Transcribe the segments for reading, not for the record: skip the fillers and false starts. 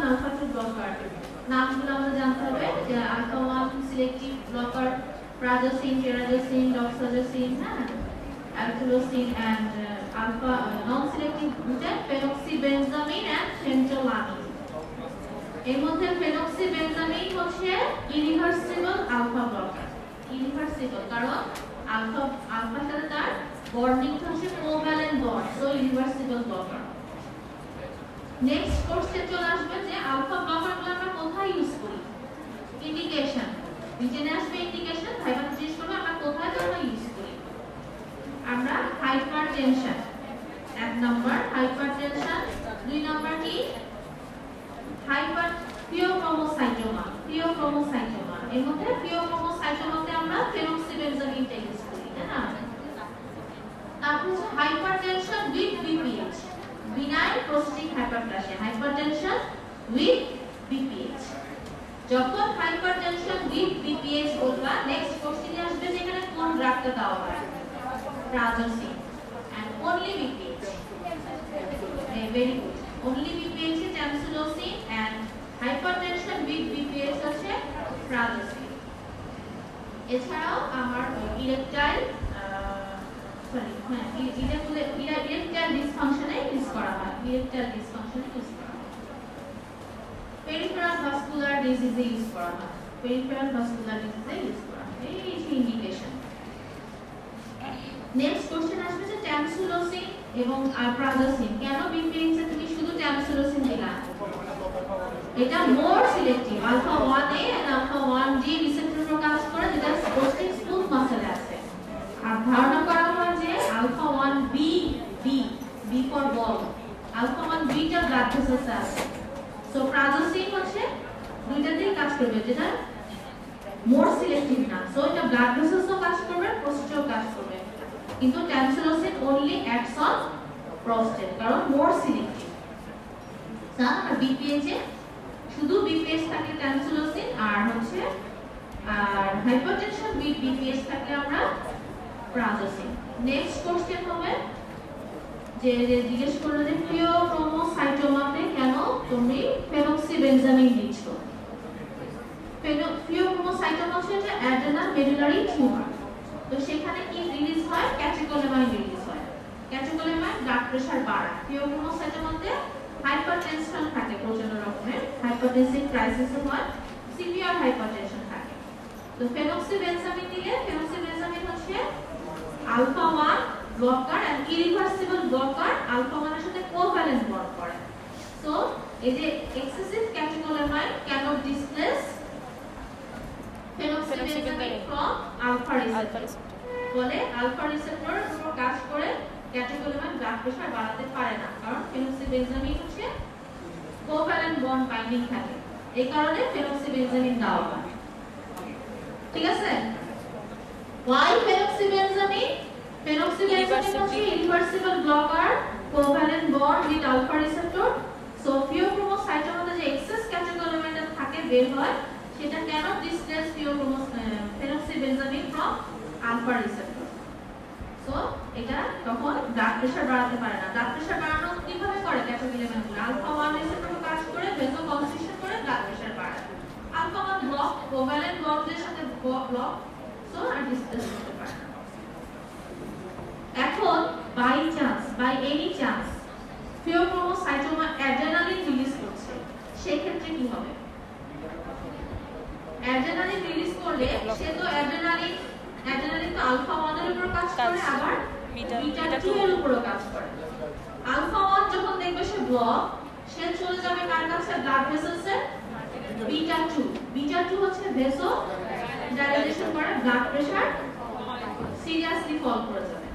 alpha 2 blocker নামগুলো আমাদের জানতে হবে যে alpha 1 selective blocker prazosin terazosin doxazosin alkylosine and alpha non-selective gluten phenoxybenzamine and phentolamine এর মধ্যে phenoxybenzamine হচ্ছে irreversible alpha blocker irreversible কারণ alpha সাথে তার বন্ডিং হচ্ছে covalent bond so irreversible blocker next কোর্সে চলে আসবে যে আলফা ব্লকারগুলো আমরা কোথায় ইউজ করি ইন্ডিকেশন নিচে আসবে ইন্ডিকেশন ভাইবা জিজ্ঞেস করবে আমরা কোথায় ইউজ করি আমরা হাইপারটেনশন এক নাম্বার হাইপারটেনশন দুই নাম্বার কি পিওক্রোমোসাইটোমা এর মধ্যে পিওক্রোমোসাইটোমাতে আমরা ফেনোক্সিবেনজামিনটা ইউজ করি না তারপর হচ্ছে hypertension with BPH benign prostatic hyperplasia hypertension with BPH যখন hypertension with BPH বলবা নেক্সট কোশ্চেনে আসবে যে এখানে কোন ড্রাগটা দেওয়া হয় prazosin and only BPH very good only BPH is tamsulosin and hypertension with BPH হচ্ছে prazosin এছাড়াও আমার ইরেকটাইল erectile dysfunction use করা হয় erectile dysfunction use করা হয় peripheral vascular disease use করা হয় peripheral vascular disease use করা হয় এই যে ইন্ডিকেশন নেক্সট কোশ্চেন আসবে যে tamsulosin এবং prazosin কেন বিপিএইচ এ তুমি শুধু tamsulosin দিলা এটা more selective alpha 1a and alpha 1g receptor উপর কাজ করে যেটা প্রোস্টেট স্মুথ মাসলে আছে আর ধারণা করা হয় যে alpha 1b b for ball alpha 1b টা ব্লাড ভেসেলস আছে সো prazosin হচ্ছে দুইটাতেই কাজ করবে যেটা মোর সিলেক্টিভ না সো এটা ব্লাড ভেসেলসও কাজ করবে প্রোস্টেটও কাজ করবে কিন্তু tamsulosin only acts on prostate কারণ মোর সিলেক্টিভ আর বিপিএইচ এ শুধু বিপিএইচ থাকে tamsulosin আর হচ্ছে আর হাইপারটেনশন উইথ বিপিএইচ থাকে আমরা prazosin নেক্সট কোশ্চেন হবে যে জিজ্ঞেস করলো যে পিওক্রোমোসাইটোমাতে কেন তুমি ফেনোক্সিবেনজামিন দিচ্ছ পিওক্রোমোসাইটোমা হচ্ছে অ্যাডেনাল মেডুলারি টিউমার তো সেখানে কি রিলিজ হয় ক্যাটেকোলেমাইন রিলিজ হয় ক্যাটেকোলেমাইন ব্লাড প্রেসার বাড়ায় পিওক্রোমোসাইটোমাতে হাইপারটেনশন থাকে প্রচন্ড রকমের হাইপারটেনসিভ ক্রাইসিস হয় সিভিয়ার হাইপারটেনশন থাকে তো ফেনোক্সিবেনজামিন দিলে ফেনোক্সিবেনজামিন হচ্ছে alpha 1 blocker and irreversible blocker alpha 1 এর সাথে covalent bond করে so এই যে excessive catecholamine cannot displace phenoxybenzamine from alpha receptor বলে alpha receptor উপর কাজ করে catecholamine ব্লাড প্রেসার বাড়াতে পারে না কারণ phenoxybenzamine হচ্ছে covalent bond binding থাকে এই কারণে phenoxybenzamine দেওয়া হয় ঠিক আছে why phenoxybenzamine phenoxybenzamine is irreversible blocker covalent bond with alpha receptor so pheochromocytoma যে excess catecholamine থাকে বের হয় সেটা cannot displace phenoxybenzamine from alpha receptor so এটা তখন ব্লাড প্রেসার বাড়াতে পারে না ব্লাড প্রেসার বাড়ানো কিভাবে করে catecholamine গুলো alpha 1 receptor কাজ করে vasoconstriction করে ব্লাড প্রেসার বাড়ায় alpha 1 block covalent bond এর সাথে block so আর ডিসপ্লেস করতে পারে না এখন by any chance pheochromocytoma adrenaline release করছে সেই ক্ষেত্রে কি হবে অ্যাড্রেনালিন রিলিজ করলে সে তো অ্যাড্রেনালিন তো আলফা 1 এর উপর কাজ করে আবার বিটা 2 এর উপর কাজ করে আলফা 1 যখন দেখবে সে ব্লক সে চলে যাবে কার কাছে ব্লাড ভেসেলসে বিটা 2 হচ্ছে ভেসো ডাইলেশন করে ব্লাড প্রেসার সিরিয়াসলি ফল করে যাবে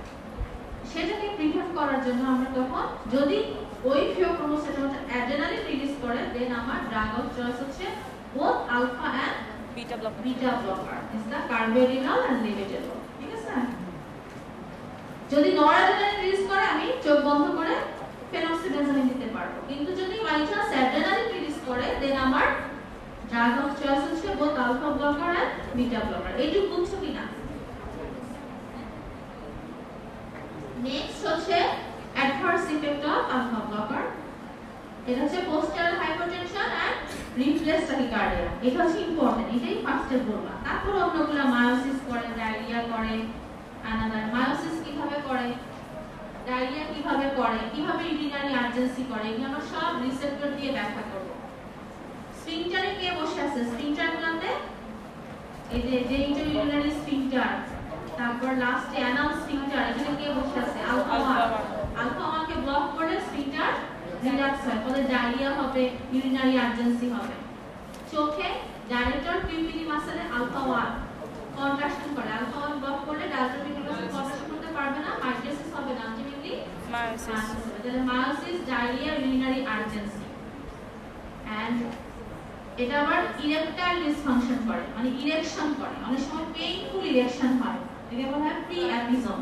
সেটাকে প্রিভেন্ট করার জন্য আমরা তখন যদি ওই ফিওক্রোমোসাইটোমাটা অ্যাড্রেনালিন রিলিজ করে দেন আমার ড্রাগ অফ চয়েস হচ্ছে both alpha and beta blocker is the carvedilol and labetalol ঠিক আছে যদি নরঅ্যাড্রেনালিন রিলিজ করে আমি চোখ বন্ধ করে ফেনোক্সিবেনজামিন দিতে পারবো কিন্তু যদি বাই চান্স অ্যাড্রেনালিন রিলিজ করে দেন আমার ড্রাগ অফ চয়েস হচ্ছে both alpha blocker and beta blocker এইটুকু বুঝছো কিনা নেক্সট হচ্ছে adverse effect of alpha blocker এটা হচ্ছে postural hypertension and reflex tachycardia. এটা হচ্ছে ইম্পর্টেন্ট, এটাই ফার্স্টে বলবা। তারপর অন্যগুলো মায়োসিস করে, ডায়রিয়া করে, অ্যানাদার মায়োসিস কিভাবে করে, ডায়রিয়া কিভাবে করে, কিভাবে ইউরিনারি আর্জেন্সি করে, এগুলো আমরা সব রিসেপ্টর দিয়ে ব্যাখ্যা করব। স্ফিংটারে কে বসে আছে? স্ফিংটারগুলোতে এই যে ইন্টারইউরিনারি স্ফিংটার, তারপর লাস্টে অ্যানাল স্ফিংটার, এখানে কে বসে আছে? আলফা 1। আলফা 1 কে ব্লক করে স্ফিংটার রিল্যাক্স হয়, ফলে ডায়রিয়া হবে, ইউরিনারি আর্জেন্সি হবে। চোখে ডাইরেক্টর পিউপিলি মাসলে আলফা 1 কন্ট্রাকশন করে, আলফা 1 ব্লক করলে ডাইরেক্টর পিউপিলি মাসল কন্ট্রাকশন করতে পারবে না, মাইগ্রেসিস হবে না, আলটিমেটলি মায়োসিস। তাহলে miosis, diarrhoea, urinary urgency. And এটা আবার ইরেকটাইল ডিসফাংশন করে, মানে ইরেকশন করে, অনেক সময় পেইনফুল ইরেকশন হয়, এটাকে বলা হয় প্রিঅ্যাপিজম।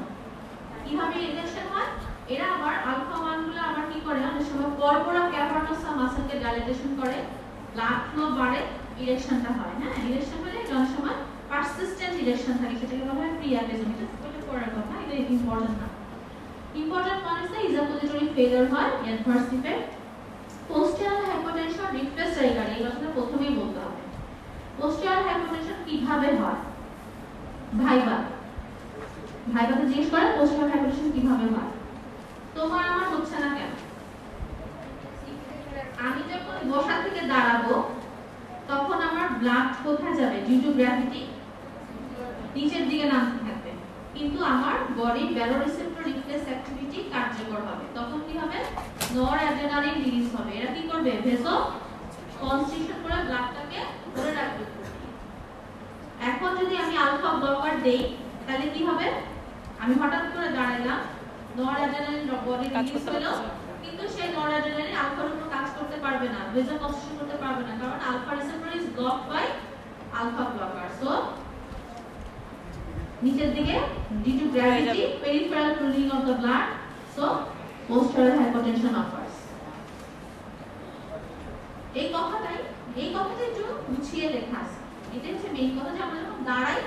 কিভাবে ইরেকশন হয়? এরা আবার আলফা 1 গুলো আবার কি করে, অনেক সময় কর্পোরা ক্যাভার্নোসা মাসলকে ডাইলেটেশন করে, ব্লাড ফ্লো বাড়ে, ইরেকশনটা হয়। হ্যাঁ, ইরেকশন হলে অনেক সময় পারসিস্টেন্ট ইরেকশন থাকে, সেটাকে বলা হয় প্রিঅ্যাপিজম। এটা পড়ার কথা, এটা ইম্পর্টেন্ট না। ইম্পর্টেন্ট মানে হচ্ছে ইজাকুলেটরি ফেলিওর হয়, adverse effect. Postal hypotension, reflex tachycardia, এই কথাটা প্রথমেই বলতে হবে। পোস্টাল হাইপোটেনশন কিভাবে হয়? ভাইবাতে জিজ্ঞেস করে পোস্টাল হাইপোটেনশন কিভাবে হয়। তোমার আমার হচ্ছে না কেন? আমি যখন বসা থেকে দাঁড়াবো তখন আমার ব্লাড কোথায় যাবে? ডিউ টু গ্র্যাভিটি নিচের দিকে নামতে থাকবে, কিন্তু আমার বডি ব্যারোরিসেপ্টর রিফ্লেক্স অ্যাক্টিভিটি কার্যকর হবে। তখন কি হবে? নরঅ্যাড্রেনালিন রিলিজ হবে। এরা কি করবে? ভেসো কনস্ট্রিকশন করে ব্লাডটাকে ধরে রাখবে। এখন যদি আমি আলফা ব্লকার দেই তাহলে কি হবে? আমি হঠাৎ করে দাঁড়াইলাম, নরঅ্যাড্রেনালিন বডি রিলিজ হলো, কিন্তু সেই নরঅ্যাড্রেনালিন আলফার উপর কাজ করতে পারবে না, ভেসো কনস্ট্রিকশন করতে পারবে না, কারণ alpha receptor is blocked by alpha blocker. So নিচের দিকে due to gravity peripheral cooling of the blood, so postural hypotension occurs। এই কথাটা একটু গুছিয়ে লেখা আছে। এটা হচ্ছে মেইন কথা, যে আমরা যখন দাঁড়াই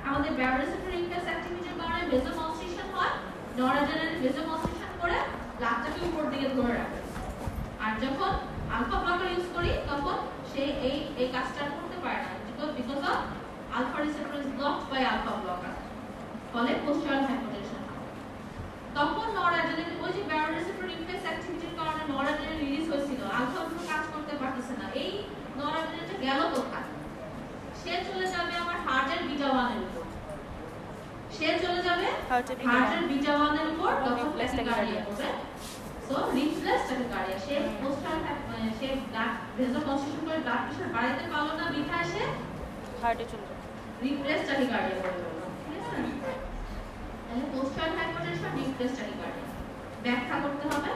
আমাদের ব্যারোরিসেপ্টর রিফ্লেক্স অ্যাক্টিভিটির কারণে ভেসোকনস্ট্রিকশন হয়, নরঅ্যাড্রেনালিন ভেসোকনস্ট্রিকশন করে ব্লাডটাকে উপর দিকে ধরে রাখে। আর যখন আলফা ব্লকার ইউজ করি তখন সে এই কাজটা করতে পারে না, because of alpha receptor is blocked by alpha blocker, ফলে পোস্টাল হাইপোটেনশন হয়। তখন নরঅ্যাড্রেনালিন, ওই যে ব্যারোরিসেপ্টর রিফ্লেক্স অ্যাক্টিভিটির কারণে নরঅ্যাড্রেনালিন রিলিজ হয়েছিল, আলফা উপর কাজ করতে পারতেছে না, এই নরঅ্যাড্রেনালিনটা গেল কোথায়? সে চলে যাবে আমার হার্টের বিটা 1 এর উপর, সে চলে যাবে হার্টের বিটা 1 এর উপর, তখন ট্যাকিকার্ডিয়া হবে। সো রিফ্লেক্স ট্যাকিকার্ডিয়া, সে পোস্টাল সে ব্লাড ভেসো কনস্ট্রিকশন করে ব্লাড প্রেশার বাড়াইতে পারলো না, বিটা এসে হার্টে চলে যাবে, রিফ্লেক্স ট্যাকিকার্ডিয়া হয়ে গেল। তাহলে পোস্টাল হাইপোটেনশন, রিফ্লেক্স ট্যাকিকার্ডিয়া ব্যাখ্যা করতে হবে,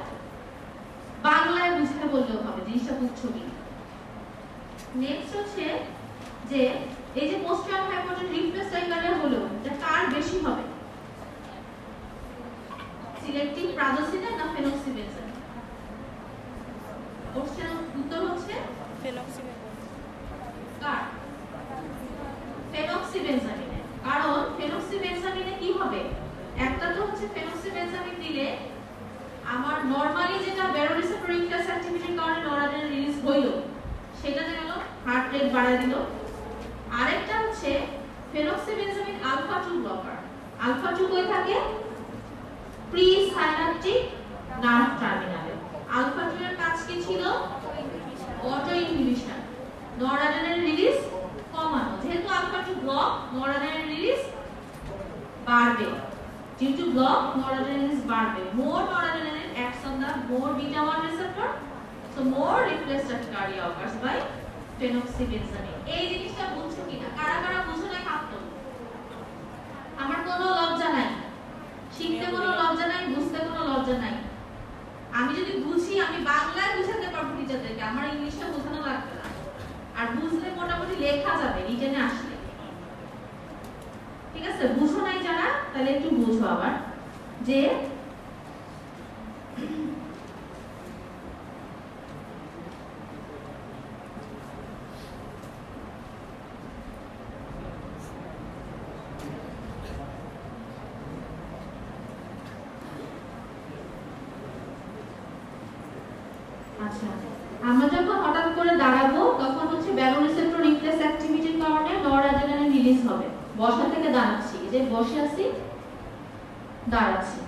বাংলায় বুঝতে বললেও হবে জিনিসটা বুঝছো কি। নেক্সট হচ্ছে যে এই যে পোস্টাল হাইপোটেনশন, রিফ্লেক্স ট্যাকিকার্ডিয়া হলো, এটা কার বেশি হবে? সিলেক্টিভ প্রাজোসিনের না ফেনোক্সিবেনজামিন? কোশ্চেন উত্তর হচ্ছে ফেনোক্সিবেনজামিন। কার? ফেনোক্সিবেনজামিনে। কারণ ফেনোক্সিবেনজামিনে কি হবে? একটা তো হচ্ছে ফেনোক্সিবেনজামিন দিলে আমার নরমালি যেটা ব্যারোরিসেপ্টর রিফ্লেক্স অ্যাক্টিভিটির কারণে নরঅ্যাড্রেনালিন রিলিজ হইলো সেটাতে গেল হার্ট রেট বাড়ায় দিল। আরেকটা হচ্ছে ফেনোক্সিবেনজামিন আলফা 2 ব্লকার। আলফা 2 কই থাকে? প্রি সাইনাপটিক নার্ভ টার্মিনালে। আলফা 2 এর কাজ কি ছিল? অটো ইনহিবিশন, নরঅ্যাড্রেনালিন রিলিজ কমানো। যেহেতু আলফা 2 ব্লক, নরঅ্যাড্রেনালিন রিলিজ বাড়বে, due to block noradrenaline is বাড়বে। more noradrenaline acts on the more beta 1 receptor, so more reflex tachycardia occurs by phenoxybenzamine। এই জিনিসটা বুঝছো কিনা? কারা কারা বুঝো না হাত তোলো। আমার কোনো লজ্জা নাই, শিখতে কোনো লজ্জা নাই, বুঝতে কোনো লজ্জা নাই। আমি যদি বুঝি, আমি বাংলায় বুঝাতে পারবো টিচারদেরকে, আমার ইংলিশটা বোঝানো লাগবে না। আর বুঝলে মোটামুটি লেখা যাবে রিটেনে আসলে, ঠিক আছে? বুঝো নাই যারা, তাহলে একটু বুঝো আবার যে আচ্ছা আমরা যখন হঠাৎ করে দাঁড়াবো তখন হচ্ছে ব্যারোরিসেপ্টর রিফ্লেক্স অ্যাক্টিভিটির কারণে নরঅ্যাড্রেনালিন রিলিজ হবে। বসা থেকে দাঁড়াচ্ছি, যে বসে আছি দাঁড়াচ্ছি,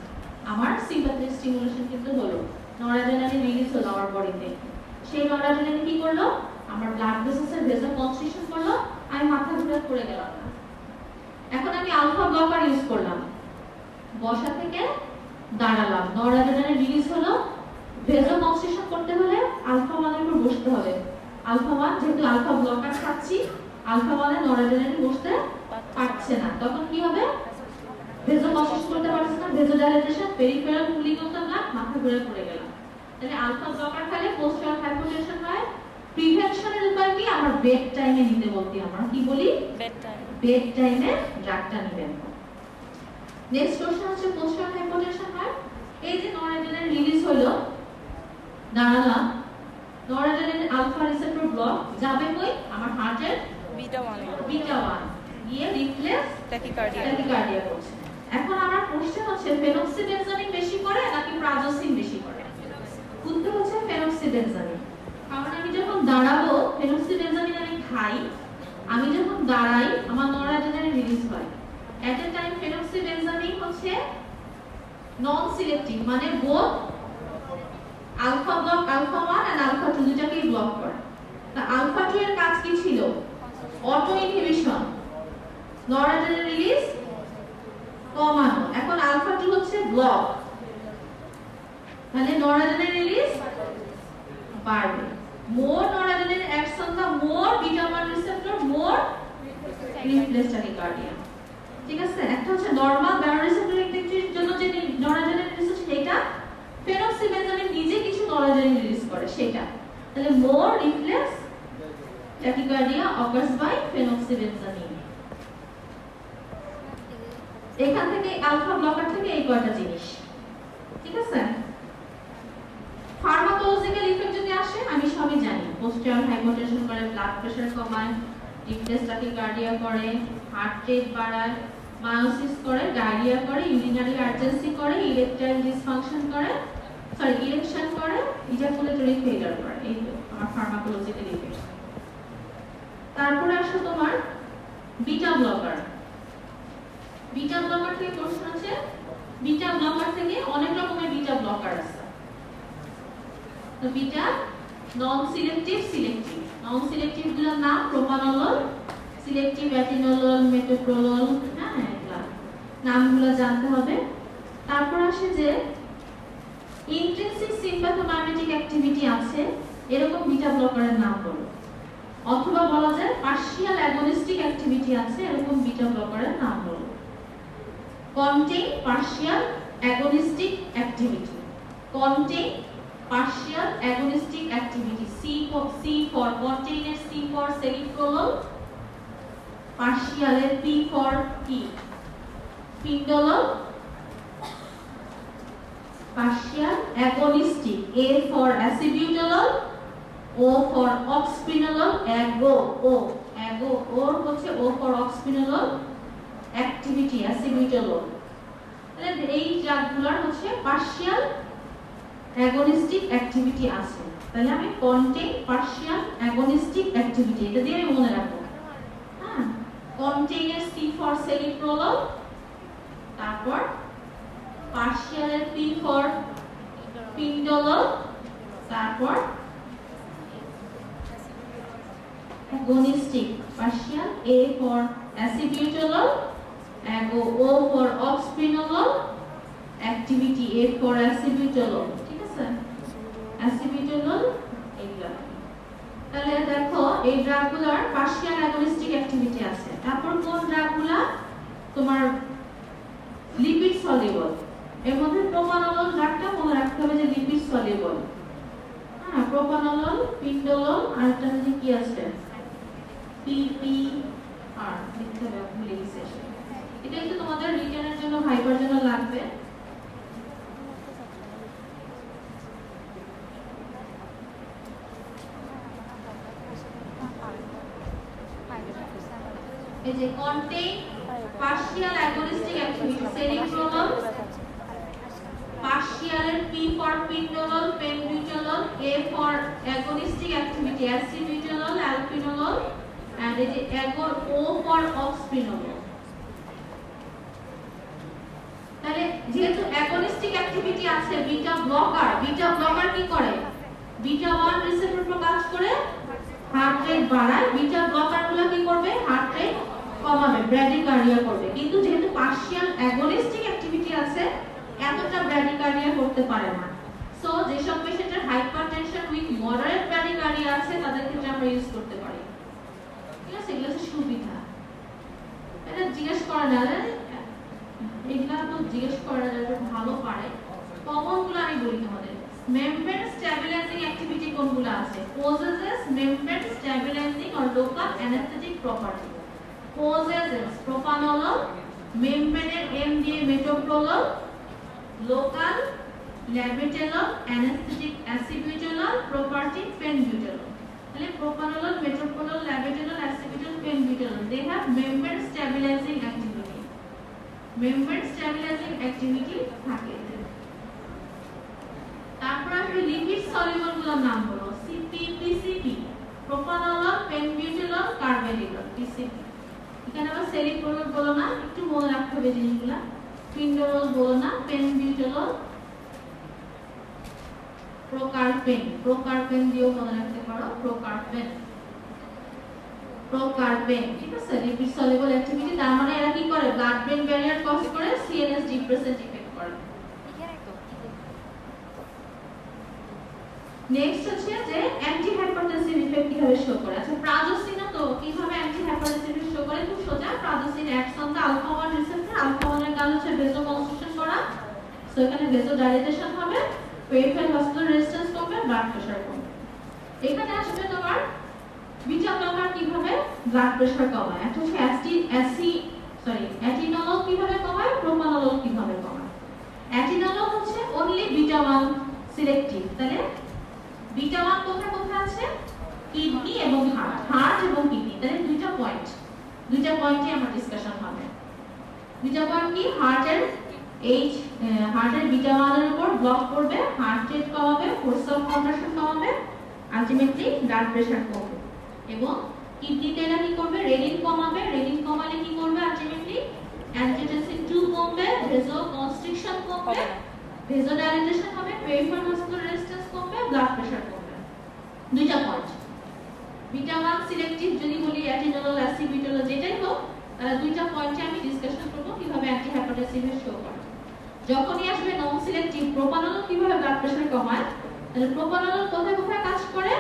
আমার সিম্প্যাথেটিক স্টিমুলেশন কিন্তু হলো, নরঅ্যাড্রেনালিন রিলিজ হলো আমার বডিতে। সেই নরঅ্যাড্রেনালিন কি করলো, আমার ব্লাড ভেসেলসের ভেসো কনস্ট্রিকশন করলো, আমি মাথা ঘুরে পড়ে গেলাম না। এখন আমি আলফা ব্লকার ইউজ করলাম, বসা থেকে দাঁড়ালাম, নরঅ্যাড্রেনালিন রিলিজ হলো। ভেসো কনস্ট্রিকশন করতে হলে আলফা 1 এর উপর বসতে হবে। আলফা 1 যেহেতু আলফা ব্লকার খাচ্ছি, আলফা 1 এ নরঅ্যাড্রেনালিন বসতে পারছে না, তখন কি হবে, ভেসো কনস্ট্রিকশন করতে পারছে না, vasodilatation, peripheral cooling of the blood, মাথা ঘুরে পড়ে গেলাম। তাহলে আলফা ব্লকার খেলে পোস্টাল হাইপোটেনশন হয়। প্রিভেনশনের উপায় কি, আমার বেড টাইমে নিতে বলতে, আমরা কি বলি, বেড টাইমে ড্রাগটা নেবেন। নেক্সট কোশ্চেন হচ্ছে পোস্টাল হাইপোটেনশন হয়, এই যে নরঅ্যাড্রেনালিন রিলিজ হলো, দাঁড়ালাম, নরঅ্যাড্রেনালিন আলফা রিসেপ্টর ব্লক যাবে কই, আমার হার্টের বিটা 1 গিয়ে রিফ্লেক্স ট্যাকিকার্ডিয়া করছে। এখন আমার প্রশ্ন হচ্ছে ফেনক্সিবেনজানিন বেশি করে নাকি প্রাজোসিন বেশি করে? উত্তর হচ্ছে ফেনক্সিবেনজানিন। কারণ আমি যখন দাঁড়াবো ফেনক্সিবেনজানিন আমি খাই, আমি যখন দাঁড়াই আমার নরঅ্যাড্রেনালিন রিলিজ হয়। এট এ টাইম ফেনক্সিবেনজানিন হচ্ছে নন সিলেক্টিভ, মানে both alpha block, alpha 1 and alpha 2 দুটাকেই ব্লক করে। তা আলফা 2 এর কাজ কি ছিল, অটো ইনহিবিশন, নরঅ্যাড্রেনালিন রিলিজ কমানো। এখন আলফা 2 হচ্ছে ব্লক, মানে নরঅ্যাড্রেনালিন রিলিজ বাড়বে। more noradrenaline acts on the more beta 1 receptor, more reflex tachycardia। ঠিক আছে, একটা হচ্ছে নরমাল ব্যারোরিসেপ্টর অ্যাক্টিভিটির জন্য যে নরঅ্যাড্রেনালিন রিলিজ সেটা, ফেনক্সিবেনজানিন নিজে কিছু নরঅ্যাড্রেনালিন রিলিজ করে সেটা। তাহলে more reflex tachycardia occurs by ফেনক্সিবেনজানিন। এখান থেকে আলফা ব্লকার থেকে এই কয়টা জিনিস, ঠিক আছে। ফার্মাকোলজিক্যাল ইফেক্ট যদি আসে আমি সবই জানি, পোস্টাল হাইপোটেনশন করে, ব্লাড প্রেসার কমায়, রিফ্লেক্স ট্যাকিকার্ডিয়া করে, হার্ট রেট বাড়ায়, মায়োসিস করে, ডায়রিয়া করে, ইউরিনারি আর্জেন্সি করে, ইরেকটাইল ডিসফাংশন করে, সরি ইরেকশন করে, ইজাকুলেটরি ফেলিয়ার করে। এই তো আমার ফার্মাকোলজিক্যাল ইফেক্ট। তারপরে আসো তোমার বিটা ব্লকার। বিটা ব্লকার থেকে প্রশ্ন আছে, বিটা ব্লকার থেকে অনেক রকমের বিটা ব্লকার আছে। তো বিটা নন সিলেক্টিভ, সিলেক্টিভ। নন সিলেক্টিভ গুলোর নাম প্রোপানলোল, সিলেক্টিভ অ্যাটিনোলোল, মেটোপ্রোলোল, হ্যাঁ এগুলা নামগুলো জানতে হবে। তারপর আসে যে ইন্ট্রিনসিক সিম্প্যাথোমাইমেটিক অ্যাক্টিভিটি আছে এরকম বিটা ব্লকারের নাম বলো, অথবা বলা যায় পার্শিয়াল অ্যাগনিস্টিক অ্যাক্টিভিটি আছে এরকম বিটা ব্লকারের নাম বলো। contain partial agonistic activity, contain partial agonistic activity, C for contain এর C for celiprolol, partial এর P for কি, pindolol, partial agonistic A for acebutolol, O for oxpinolol, ago or হচ্ছে O for oxpinolol activity acebutolol। তাহলে এই ড্রাগগুলোর হচ্ছে partial agnostic activity আছে। তাহলে আমি কন্টেইন পার্শিয়াল অ্যাগনিস্টিক অ্যাক্টিভিটি এটা দিয়ে আমি মনে রাখবো। হ্যাঁ, কন্টেইন এর C ফর celiprolol, তারপর পার্শিয়াল এর P ফর pindolol, তারপর agonistic partial A for acebutolol, ago O for oxpinolol, activity A for acebutolol, ঠিক আছে, acebutolol এইগুলা। তাহলে দেখো এই ড্রাগগুলোর পার্শিয়াল অ্যাগনিস্টিক অ্যাক্টিভিটি আছে। তারপর কোন ড্রাগগুলা তোমার লিপিড সলিউবল, এর মধ্যে প্রোপানলোল ড্রাগটা মনে রাখতে হবে যে লিপিড সলিউবল। হ্যাঁ, প্রোপানলোল, পিন্ডোলল, আর একটা কি আছে PPR লিখতে হবে, ভুলে গেছি। এটা একটু তোমাদের রিটেনের জন্য ভাইবার জন্য লাগবে। এই যে contain partial agonistic activity, celiprolol, partial এর P for pindolol, pentoprolol, A for agonistic activity, acetylbutyronol, alpranolol, and এই যে O for oxpranolol. তাহলে যেহেতু অ্যাগনিস্টিক অ্যাক্টিভিটি আছে, বিটা ব্লকার কি করে? বিটা 1 রিসেপ্টর উপর কাজ করে হার্ট রেট বাড়ায়। বিটা ব্লকারগুলো কি করবে? হার্ট রেট কমাবে, ব্র্যাডিকার্ডিয়া করবে। কিন্তু যেহেতু পার্শিয়াল অ্যাগনিস্টিক অ্যাক্টিভিটি আছে, এতটা ব্র্যাডিকার্ডিয়া করতে পারে না। সো যেসব পেশেন্টের হাইপারটেনশন উইথ মডারেট ব্র্যাডিকার্ডিয়া আছে তাদের ক্ষেত্রে আমরা ইউজ করতে পারি। ঠিক আছে, এগুলো হচ্ছে সুবিধা। এটা জিজ্ঞেস করা যায়, এগুলা তো জিজ্ঞেস করা যায়, ভালো পারে। কমনগুলো আমি বলি তোমাদের। মেমব্রেন স্ট্যাবিলাইজিং অ্যাক্টিভিটি কোনগুলো আছে? possesses membrane stabilizing or local anesthetic property. possesses propranolol, membrane MDA metoprolol, local labetalol, anesthetic acetylbutyronol, property penbuterol. তাহলে propranolol, metoprolol, labetalol, acetylbutyronol, penbuterol, they have membrane stabilizing activity. membrane stabilizing activity থাকে। তারপর আসবে lipid soluble গুলোর নাম বলো। CP, PCP, propranolol, penbutolol, carvedilol, PCP. এখানে আবার সেরিপ্রোলল বলো না, একটু মনে রাখতে হবে জিনিসগুলো। পিন্ডোরল বলো না, পেনবিউটেনল, প্রোকারপেন দিও মনে রাখতে পারো, প্রোকারপেন। ঠিক আছে, লিপিড সলিউবল অ্যাক্টিভিটি, তার মানে এরা কি করে? ব্লাড ব্রেন ব্যারিয়ার ক্রস করে সিএনএস ডিপ্রেসেন্ট ইফেক্ট করে। নেক্সট হচ্ছে যে অ্যান্টি হাইপারটেনসিভ ইফেক্ট কিভাবে শো করে। আচ্ছা, প্রাজোসিন তো কিভাবে অ্যান্টি হাইপারটেনসিভ শো করে? খুব সোজা। Prazosin acts on the alpha 1 receptor. Alpha 1 এর কাজ হচ্ছে ভেসোকনস্ট্রিকশন করা। সো এখানে ভেসোডাইলেটেশন হবে, পেরিফেরাল ভাস্কুলার রেজিস্ট্যান্স কমবে, ব্লাড প্রেসার কমবে। এখানে আসবে তোমার বিটা ব্লকার কিভাবে ব্লাড প্রেসার কমায়। একটা হচ্ছে অ্যাটিনল কিভাবে কমায়, প্রোপানল কিভাবে কমায়। অ্যাটিনল হচ্ছে অনলি বিটা 1 সিলেক্টিভ। তাহলে বিটা 1 কোথায় আছে? কিডনি এবং হার্ট এবং কিডনি। তাহলে দুইটা পয়েন্টে আমরা ডিসকাশন হবে। দুইটা পয়েন্ট কি? হার্টের বিটা 1 এর উপর ব্লক করবে, হার্ট রেট কমাবে, ফোর্স অফ কন্ট্রাকশন কমাবে, আলটিমেটলি ব্লাড প্রেসার কমাবে। এবং কিডনিতে এরা কি করবে? রেনিন কমাবে। রেনিন কমালে কি করবে? আলটিমেটলি অ্যানজিওটেনসিন 2 কমবে, ভেসোকনস্ট্রিকশন কমবে, ভেসোডাইলেটেশন হবে, পেরিফেরাল ভাস্কুলার রেজিস্ট্যান্স কমবে, ব্লাড প্রেসার কমবে। দুইটা পয়েন্ট। বিটা 1 সিলেক্টিভ যদি বলি, অ্যাটিনল, অ্যাসিবিটল যেটাই হোক, তাহলে দুইটা পয়েন্টে আমি ডিসকাশন করব কিভাবে অ্যান্টি হাইপারটেনসিভ শো করে। যখনই আসবে নন সিলেক্টিভ, প্রোপানল কিভাবে ব্লাড প্রেসার কমায়, তাহলে প্রোপানল কোথায় কাজ করে?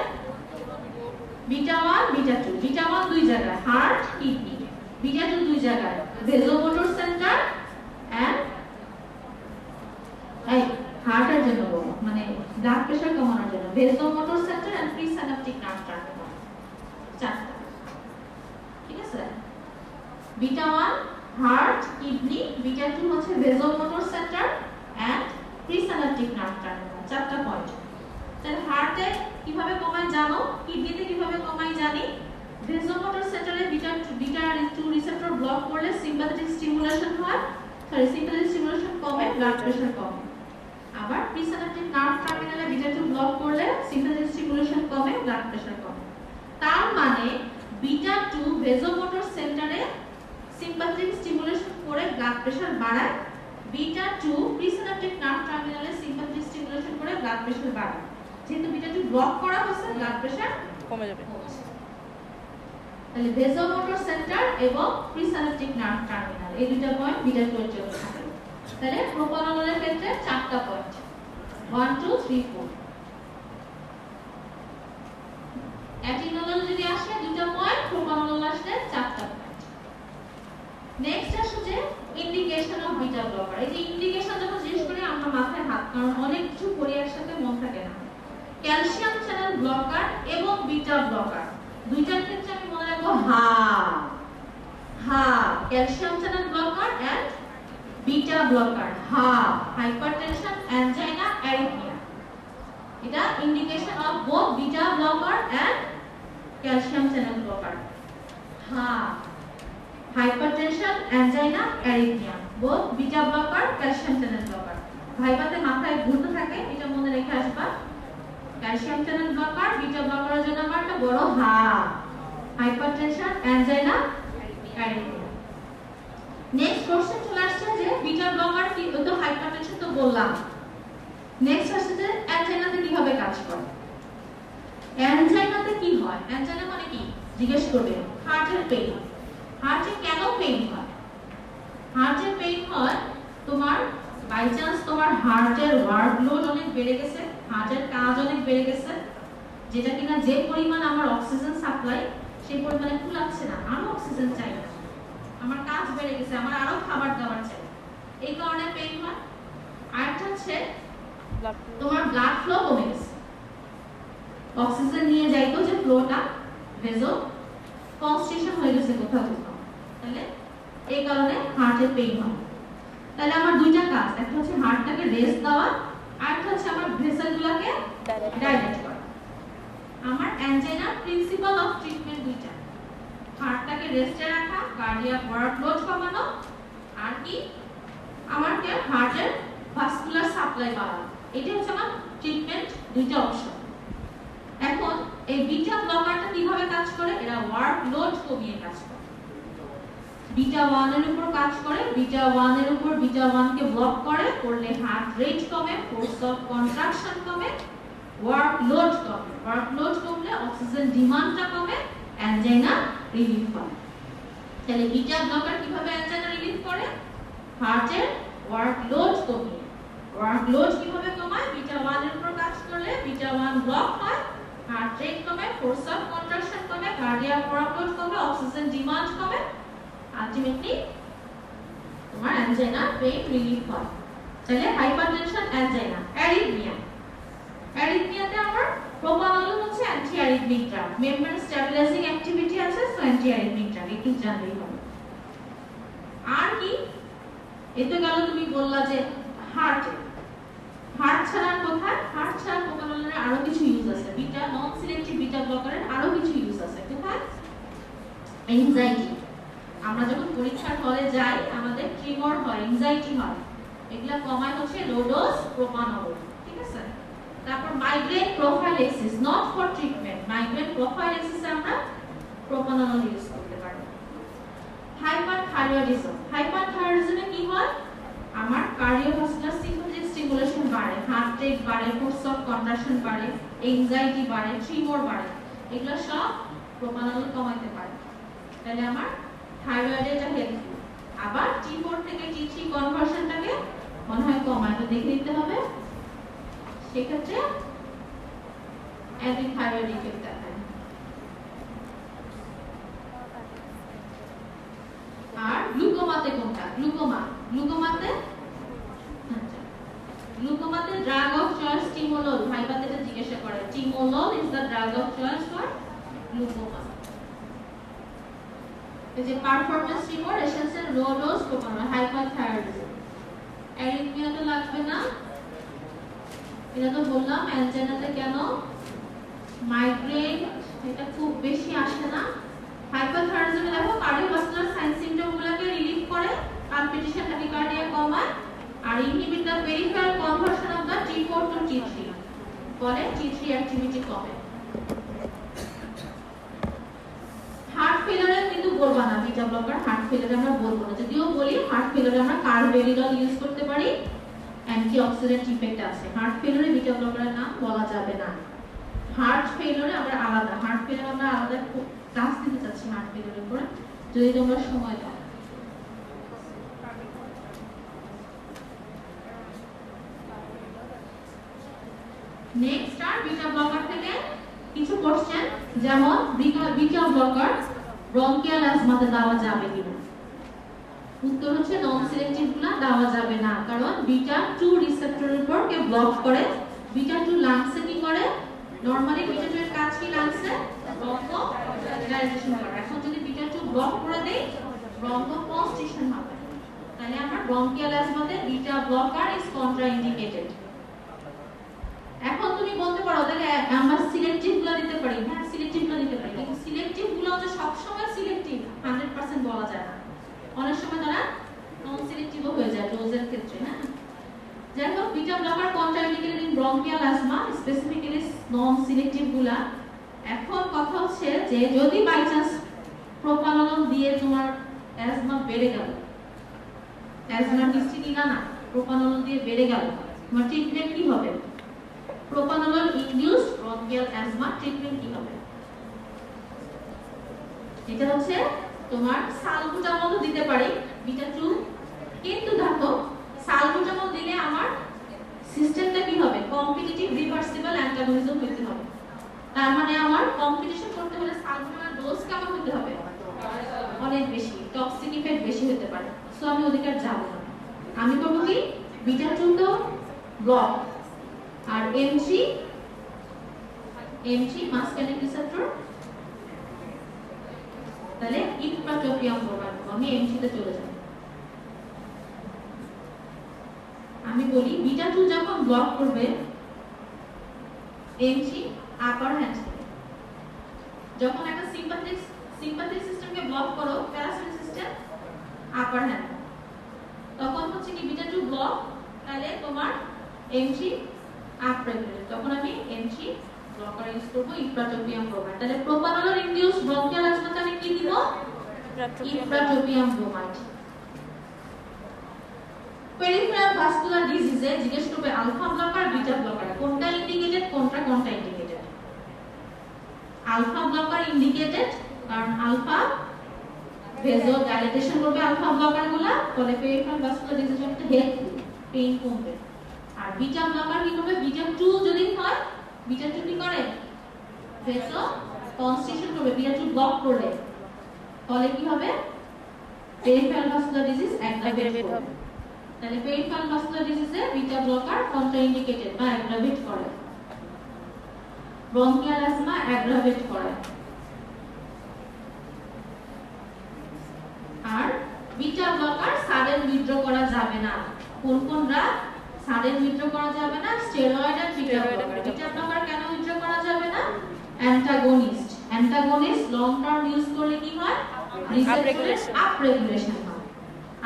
Beta 1, beta 2। বিটা 1 দুই জায়গায়, হার্ট, কিডনি। বিটা 2 দুই জায়গায়, ভেসোমোটর সেন্টার এন্ড হার্টের জন্য বলো, মানে ব্লাড প্রেসার কমানোর জন্য vasomotor centre and presynaptic nerve terminal, চারটা। ঠিক আছে, বিটা 1 হার্ট, কিডনি, বিটা 2 হচ্ছে vasomotor centre and presynaptic nerve terminal, চারটা পয়েন্ট। তাহলে হার্টে কিভাবে কমায় জানো, কিডনিতে কিভাবে কমায় জানি। ভেসোমোটর সেন্টারে বিটা 2 রিসেপ্টর ব্লক করলে সিম্প্যাথেটিক স্টিমুলেশন হয়, সিম্প্যাথেটিক স্টিমুলেশন কমে, ব্লাড প্রেসার কমে। আবার প্রিসাইনাপটিক নার্ভ টার্মিনালে বিটা 2 ব্লক করলে সিম্প্যাথেটিক স্টিমুলেশন কমে, ব্লাড প্রেসার কমে। তার মানে বিটা 2 ভেসোমোটর সেন্টারে সিম্প্যাথেটিক স্টিমুলেশন করে ব্লাড প্রেসার বাড়ায়, বিটা 2 প্রিসাইনাপটিক নার্ভ টার্মিনালে সিম্প্যাথেটিক স্টিমুলেশন করে ব্লাড প্রেসার বাড়ায়। যেহেতু বিটা 2 ব্লক করা হচ্ছে, ব্লাড প্রেসার কমে যাবে। তাহলে ভেসোমোটর সেন্টার এবং প্রিসাইনাপটিক নার্ভ টার্মিনাল, এই দুটো পয়েন্ট বিটা 2 এর জন্য থাকে। তাহলে প্রোপানলের ক্ষেত্রে চারটা পয়েন্ট, 1 2 3 4। অ্যাটিনল যদি আসে দুটো পয়েন্ট, প্রোপানল আসলে চারটা পয়েন্ট। নেক্সট আসছে যে ইন্ডিকেশন অফ বিটা ব্লকার। এই যে ইন্ডিকেশন যখন জিজ্ঞেস করি আমরা মাথায় হাত, কারণ অনেক কিছু পড়ি একসাথে মন থাকে না। ক্যালসিয়াম চ্যানেল ব্লকার এবং বিটা ব্লকার, দুইটার ক্ষেত্রে আমি মনে রাখবো calcium channel blocker and beta blocker, hypertension, angina, arrhythmia. এটা indication of both beta blocker and calcium channel blocker. Hypertension, angina, arrhythmia, both beta blocker, calcium channel blocker. ভাইবাতে মাথায় ঘুরতে থাকে, এটা মনে রেখে আসবা। ক্যালসিয়াম চ্যানেল ব্লকার, বিটা ব্লকারের জন্য আমার একটা বড় hypertension, angina, arrhythmia. Next question চলে আসছে যে বিটা ব্লকার কি, তো হাইপারটেনশন তো বললাম। নেক্সট আসছে যে অ্যানজাইনাতে কিভাবে কাজ করে। অ্যানজাইনাতে কি হয়? অ্যানজাইনা মানে কি জিজ্ঞেস করবে। হার্টের পেইন। হার্টে কেন পেইন হয়? হার্টে পেইন হয় তোমার বাই চান্স তোমার হার্টের ওয়ার্কলোড অনেক বেড়ে গেছে, হার্টের কাজ অনেক বেড়ে গেছে, যেটা কিনা যে পরিমাণ আমার অক্সিজেন সাপ্লাই সেই পরিমাণে কুলাচ্ছে না, আরো অক্সিজেন চাই, আমার কাজ বেড়ে গেছে, আমার আরো খাবার দাবার চাই, এই কারণে পেইন হয়। আরেকটা হচ্ছে তোমার ব্লাড ফ্লো কমে গেছে, অক্সিজেন নিয়ে যাইতো যে ফ্লোটা ভেজো কনস্ট্রিকশন হয়ে গেছে কোথাও কোথাও, তাহলে এই কারণে হার্টের পেইন হয়। তাহলে আমার দুইটা কাজ, একটা হচ্ছে হার্টটাকে রেস্ট দেওয়া, আর একটা হচ্ছে আমার ভেসেলগুলোকে ডাইলেট করা। আমার অ্যানজাইনার প্রিন্সিপাল অফ ট্রিটমেন্ট দুইটা, হার্টটাকে রেস্টে রাখা, কার্ডিয়াক ওয়ার্কলোড কমানো, আর কি আমাকে হার্টের ভাস্কুলার সাপ্লাই বাড়ানো। এটা হচ্ছে আমার ট্রিটমেন্ট দুইটা অপশন। এখন এই বিটা ব্লকারটা কিভাবে কাজ করে? এরা ওয়ার্কলোড কমিয়ে কাজ করে, বিটা 1 এর উপর কাজ করে, বিটা 1 এর উপর বিটা 1 কে ব্লক করে, করলে হার্ট রেট কমে, ফোর্স অফ কন্ট্রাকশন কমে, ওয়ার্কলোড কমে, ওয়ার্কলোড কমলে অক্সিজেন ডিমান্ডটা কমে, অ্যানজাইনা রিলিফ হয়। তাহলে বিটা ব্লকার কিভাবে অ্যানজাইনা রিলিফ করে? হার্টের ওয়ার্কলোড কমিয়ে। ওয়ার্কলোড কিভাবে কমায়? বিটা 1 এর উপর কাজ করলে বিটা 1 ব্লক হয়, হার্ট রেট কমে, ফোর্স অফ কন্ট্রাকশন কমে, কার্ডিয়াক ওয়ার্কলোড কমে, অক্সিজেন ডিমান্ড কমে, আলটিমেটলি তোমার অ্যানজাইনা পেইন রিলিফ হয়। তাহলে হাইপারটেনশন, অ্যানজাইনা, অ্যারিথমিয়া। অ্যারিথমিয়াতে আমার প্রোপানল হচ্ছে anti arrhythmic drug, membrane stabilising activity আছে, সো অ্যান্টি অ্যারিথমিক ড্রাগ একটু জানলেই হবে। আর কি এতে গেল, তুমি বললা যে হার্ট ছাড়া কোথায়? হার্ট ছাড়া প্রোপানলের আরো কিছু ইউজ আছে, বিটা নন সিলেক্টিভ বিটা ব্লকারের আরো কিছু ইউজ আছে। কোথায়? এনজাইটি। আমরা যখন পরীক্ষার হলে যাই আমাদের ট্রিমর হয়, এনজাইটি হয়, এগুলা কমায় হচ্ছে লো ডোজ প্রোপানল, ঠিক আছে? তারপর migraine prophylaxis, not for treatment, migraine প্রোফাইলেক্সিসে আমরা প্রোপানল ইউজ করতে পারি। হাইপারথাইরয়েডিজম। হাইপারথাইরয়েডিজমে কি হয়? আমার কার্ডিওভাস্কুলার স্টিমুলেশন বাড়ে, হার্ট রেট বাড়ে, ফোর্স অফ কন্ট্রাকশন বাড়ে, এনজাইটি বাড়ে, ট্রিমর বাড়ে, এগুলো সব প্রোপানল কমাইতে পারে। তাহলে আমার থাইরয়েড এটা হেল্পফুল। আবার T4 থেকে T3 কনভার্সনটাকে মনে হয় কমায়, তো দেখে নিতে হবে, সেক্ষেত্রে অ্যান্টি থাইরয়েড ইফেক্ট দেখায়। আর গ্লুকোমাতে কোনটা? গ্লুকোমাতে ড্রাগ অফ চয়েস টিমোলল, ভাইবাতে এটা জিজ্ঞাসা করে, timolol is the drug of choice for glaucoma. এই যে performance remote essential low dose propranolol, hyperthyroidism. Arrhythmia তো লাগবে না, এটা তো বললাম। অ্যানজাইনাতে কেন? মাইগ্রেন এটা খুব বেশি আসে না। হাইপারথাইরয়েডিজমে দেখো কার্ডিওভাস্কুলার সাইন সিম্পটমগুলোকে রিলিফ করে, পালপিটেশন, ট্যাকিকার্ডিয়া কমায়, আর inhibit the peripheral conversion of the T4 to T3, ফলে T3 অ্যাক্টিভিটি কমে। হার্ট ফেলিয়ারে কিন্তু বলবা না বিটা ব্লকার, হার্ট ফেলিয়ারে আমরা বলবো না, যদিও বলি হার্ট ফেলিয়ারে আমরা কার্বেরিডল ইউজ করতে পারি, অ্যান্টিঅক্সিডেন্ট ইফেক্ট আছে। হার্ট ফেলিয়ারে বিটা ব্লকারের নাম বলা যাবে না। হার্ট ফেলিয়ারে আমরা আলাদা, হার্ট ফেলিয়ারে আমরা আলাদা ক্লাস দিতে চাচ্ছি হার্ট ফেলিয়ারের উপর, যদি তোমরা সময় দাও। নেক্সট আর বিটা ব্লকার থেকে কিছু কোশ্চেন, যেমন বিটা ব্লকার ব্রঙ্কিয়াল অ্যাজমাতে দেওয়া যাবে কিনা? উত্তর হচ্ছে নন সিলেক্টিভ গুলো দেওয়া যাবে না, কারণ বিটা 2 রিসেপ্টরের উপর কে ব্লক করে। বিটা 2 লাংসে কি করে? নরমালি বিটা 2 এর কাজ কি লাংসে? ব্রঙ্কো ডাইলেশন করা। এখন যদি বিটা 2 ব্লক করে দেই ব্রঙ্কো কনস্ট্রিকশন হবে, তাহলে আমরা ব্রঙ্কিয়াল অ্যাজমাতে বিটা ব্লকার ইজ কন্ট্রাইন্ডিকেটেড। এখন তুমি বলতে পারো তাহলে আমরা সিলেক্টিভ গুলো দিতে পারি। হ্যাঁ, সিলেক্টিভ গুলো দিতে পারি, কিন্তু সিলেক্টিভ গুলো যে সব সময় সিলেক্টিভ 100% বলা যায় না, অনেক সময় তারা নন সিলেক্টিভও হয়ে যায় ডোজের ক্ষেত্রে। হ্যাঁ, যাই হোক beta blocker contraindicated in bronchial asthma, specifically non selective গুলা। এখন কথা হচ্ছে যে যদি বাই চান্স প্রোপানোলন দিয়ে তোমার অ্যাজমা বেড়ে গেল, অ্যাজমার হিস্ট্রি নিলা না, প্রোপানোলন দিয়ে বেড়ে গেল, তোমার ট্রিটমেন্ট কি হবে? প্রোপানোলন ইনডিউসড ব্রঙ্কিয়াল অ্যাজমা ট্রিটমেন্ট কি হবে? এটা হচ্ছে তোমার সালবুটামল দিতে পারি বিটা 2, কিন্তু দেখো সালবুটামল দিলে আমার সিস্টেমটা কি হবে? কম্পিটিটিভ রিভার্সিবল অ্যান্টাগনিজম হতে হবে। তার মানে আমার কম্পিটিশন করতে হলে সালবুটামল ডোজ কেমন হতে হবে? অনেক বেশি, টক্সিক ইফেক্ট বেশি হতে পারে। সো আমি ওদিকে যাব না, আমি করব কি বিটা 2 তো ব্লক আর এমজি মাসকারিনিক রিসেপ্টর, তাহলে ইপ্রাটোপিয়াম ব্রোমাইড আমি এমজি তে চলে যাব। আমি বলি বিটা 2 যখন ব্লক করবে এমজি আপার হ্যান্ড থেকে, যখন একটা সিম্পাথেটিক সিস্টেমকে ব্লক করো প্যারাসিম্পথেটিক সিস্টেম আপার হ্যান্ড, তখন হচ্ছে কি বিটা 2 ব্লক, তাহলে তোমার এমজি আপ রেগুলেটেড, তখন আমি এমজি ব্লকার ইউজ করব ইপ্রাটোপিয়াম ব্রোমাইড। তাহলে প্রোপানোলন ইনডিউসড ব্রঙ্কিয়াল অ্যাজমাতে আমি কি দিব? Ipratropium bromide. পেরিফেরাল ভাস্কুলার ডিজিজে জিজ্ঞেস করবে আলফা ব্লকার বিটা ব্লকার কোনটা ইন্ডিকেটেড, কোনটা ইন্ডিকেটেড? আলফা ব্লকার ইন্ডিকেটেড, কারণ আলফা ভেসো ডাইলেটেশন করবে আলফা ব্লকারগুলো, ফলে পেরিফেরাল ভাস্কুলার ডিজিজ একটা হেল্পফুল, পেইন কমবে। আর বিটা ব্লকার কি করবে? বিটা 2 যদি হয়, বিটা 2 কি করে? ভেসো কনস্ট্রিকশন করবে বিটা 2 ব্লক করলে, ফলে কি হবে? পেরিফেরাল ভাস্কুলার ডিজিজ অ্যাগ্রাভেট হবে। তাহলে পেরিফেরাল ভাস্কুলার ডিজিজে বিটা ব্লকার কন্ট্রাইন্ডিকেটেড বা অ্যাগ্রাভেট করে, ব্রঙ্কিয়াল অ্যাজমা অ্যাগ্রাভেট করে। আর বিটা ব্লকার সাডেন উইথড্র করা যাবে না। কোন ড্রাগ সাডেন উইথড্র করা যাবে না? স্টেরয়েড আর বিটা ব্লকার। বিটা ব্লকার কেন উইথড্র করা যাবে না? অ্যান্টাগনিস্ট লং টার্ম ইউজ করলে কি হয়? রিসেপ্টরের আপ রেগুলেশন হয়।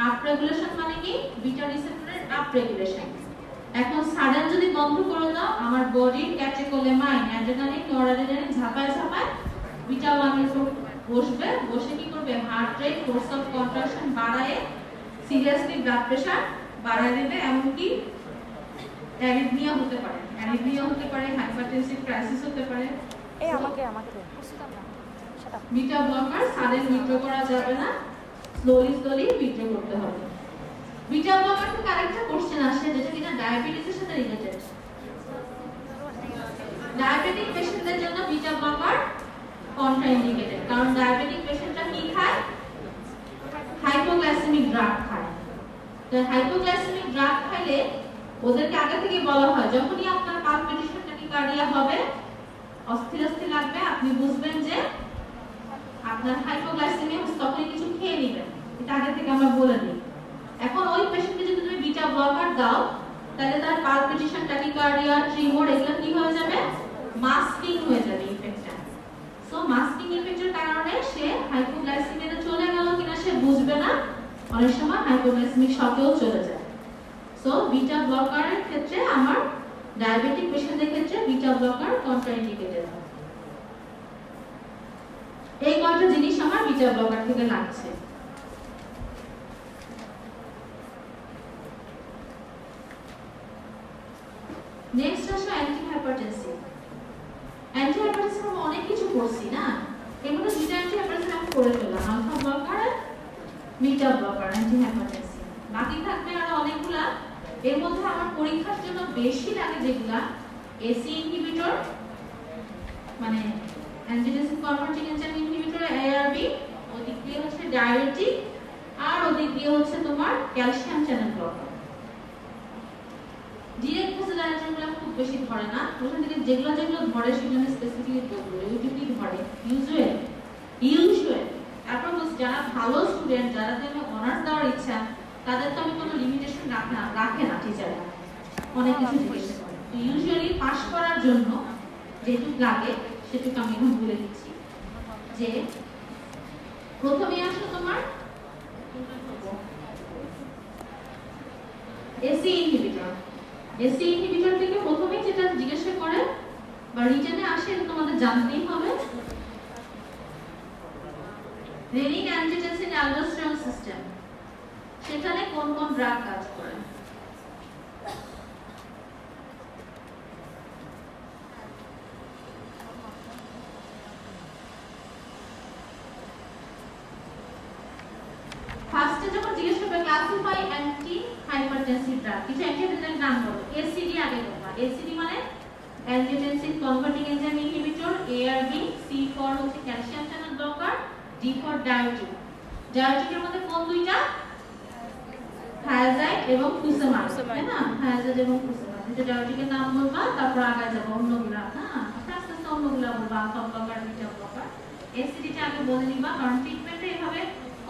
আপ রেগুলেশন মানে কি? বিটা রিসেপ্টরের আপ রেগুলেশন। এখন সাডেন যদি বন্ধ করে দাও, আমার বডির ক্যাটেকোলেমাইন অ্যাড্রেনালিন নরঅ্যাড্রেনালিন ঝাপায় বিটা 1 এর উপর বসবে, বসে কি করবে? Heart rate, force of contraction বাড়ায়, সিরিয়াসলি ব্লাড প্রেশার বাড়ায় দেবে, এমনকি অ্যারিথমিয়া হতে পারে, হাইপারটেনসিভ ক্রাইসিস হতে পারে। আমাকে বিটা ব্লকার সাডেন উইথড্র করা যাবে না, স্লোলি উইথড্র করতে হবে। বিটা ব্লকার থেকে আরেকটা কোশ্চেন আসে যেটা কিনা ডায়াবেটিসের সাথে রিলেটেড। ডায়াবেটিক পেশেন্টদের জন্য বিটা ব্লকার কন্ট্রাইন্ডিকেটেড, কারণ ডায়াবেটিক পেশেন্টরা কি খায়? হাইপোগ্লাইসেমিক ড্রাগ খায়। তো হাইপোগ্লাইসেমিক ড্রাগ খাইলে ওদেরকে আগে থেকে বলা হয় যখনই আপনার পালপিটেশন ট্যাকিকার্ডিয়া হবে, অস্থির লাগবে, আপনি বুঝবেন যে আপনার হাইপোগ্লাইসেমিয়া হচ্ছে, তখনই কিছু খেয়ে নেবেন। এটা আগে থেকে আমরা বলে দিই। এখন ওই পেশেন্টকে যদি তুমি বিটা ব্লকার দাও, তাহলে তার পালপিটেশন ট্যাকিকার্ডিয়া ট্রিমর এগুলো কি হয়ে যাবে? মাস্কিং হয়ে যাবে ইফেক্টটা। সো মাস্কিং ইফেক্টের কারণে সে হাইপোগ্লাইসেমিয়াতে চলে গেল কিনা সে বুঝবে না, অনেক সময় হাইপোগ্লাইসেমিক শকেও চলে যায়। সো বিটা ব্লকারের ক্ষেত্রে আমার ডায়াবেটিক পেশেন্টদের ক্ষেত্রে বিটা ব্লকার কন্ট্রাইন্ডিকেটেড। এই কয়টা জিনিস আমার বিটা ব্লকার থেকে লাগছে। নেক্সট আসো অ্যান্টিহাইপারটেনসিভ। অ্যান্টিহাইপারটেনসিভ আমরা অনেক কিছু করছি না, এর মধ্যে দুইটা অ্যান্টিহাইপারটেনসিভ আমি করে ফেললাম, আলফা ব্লকার আর বিটা ব্লকার অ্যান্টিহাইপারটেনসিভ। বাকি থাকবে আরো অনেকগুলা। এর মধ্যে আমার পরীক্ষার জন্য বেশি লাগে যেগুলা এসি ইনহিবিটর, মানে angiotensin converting enzyme inhibitor ARB, ওদিক দিয়ে হচ্ছে ডায়াবেটিক, আর ওদিক দিয়ে হচ্ছে তোমার ক্যালসিয়াম চ্যানেল ব্লকার। ডিরেক্ট ভাসোডাইলেটরগুলো খুব বেশি ধরে না, ওখান থেকে যেগুলো ধরে সেগুলো স্পেসিফিকলি বলবো, ওইটুকুই ধরে ইউজুয়ালি। তারপর যারা ভালো স্টুডেন্ট, যারা আমি অনার্স দেওয়ার ইচ্ছা, তাদের তো আমি কোনো লিমিটেশন রাখে না টিচাররা, অনেক কিছু জিজ্ঞেস করে। তো ইউজুয়ালি পাস করার জন্য যেটুকু লাগে সেটুকু আমি এখন বলে দিচ্ছি। যে প্রথমে আসলো তোমার এসি ইনহিবিটর। এসি ইনহিবিটর থেকে প্রথমেই যেটা জিজ্ঞাসা করে বা রিটেনে আসে এটা তোমাদের জানতেই হবে, রেনিন অ্যাঞ্জিওটেনসিন অ্যালডোস্টেরন সিস্টেম, সেখানে কোন কোন ড্রাগ কাজ করে। ফার্স্টে যখন জিজ্ঞেস করবে ক্লাসিফাই অ্যান্টি হাইপারটেনসিভ ড্রাগ, কিছু অ্যান্টিহাইপারটেনসিভ নাম বলো। এসিডি আগে বলবা। এসিডি মানে angiotensin converting enzyme inhibitor, ARB, C for হচ্ছে calcium channel blocker, D for diuretic. ডায়োটিকের মধ্যে কোন দুইটা? থায়াজাইড এবং ফুসেমাইড, তাই না? থায়াজাইড এবং ফুসেমাইড, এটা ডায়োটিকের নাম বলবা, তারপর আগে যাব অন্যগুলা। হ্যাঁ, আস্তে আস্তে অন্যগুলা বলবা, আলফা ব্লকার, বিটা ব্লকার। এসিডিটা আগে বলে নিবা, কারণ ট্রিটমেন্টে এভাবে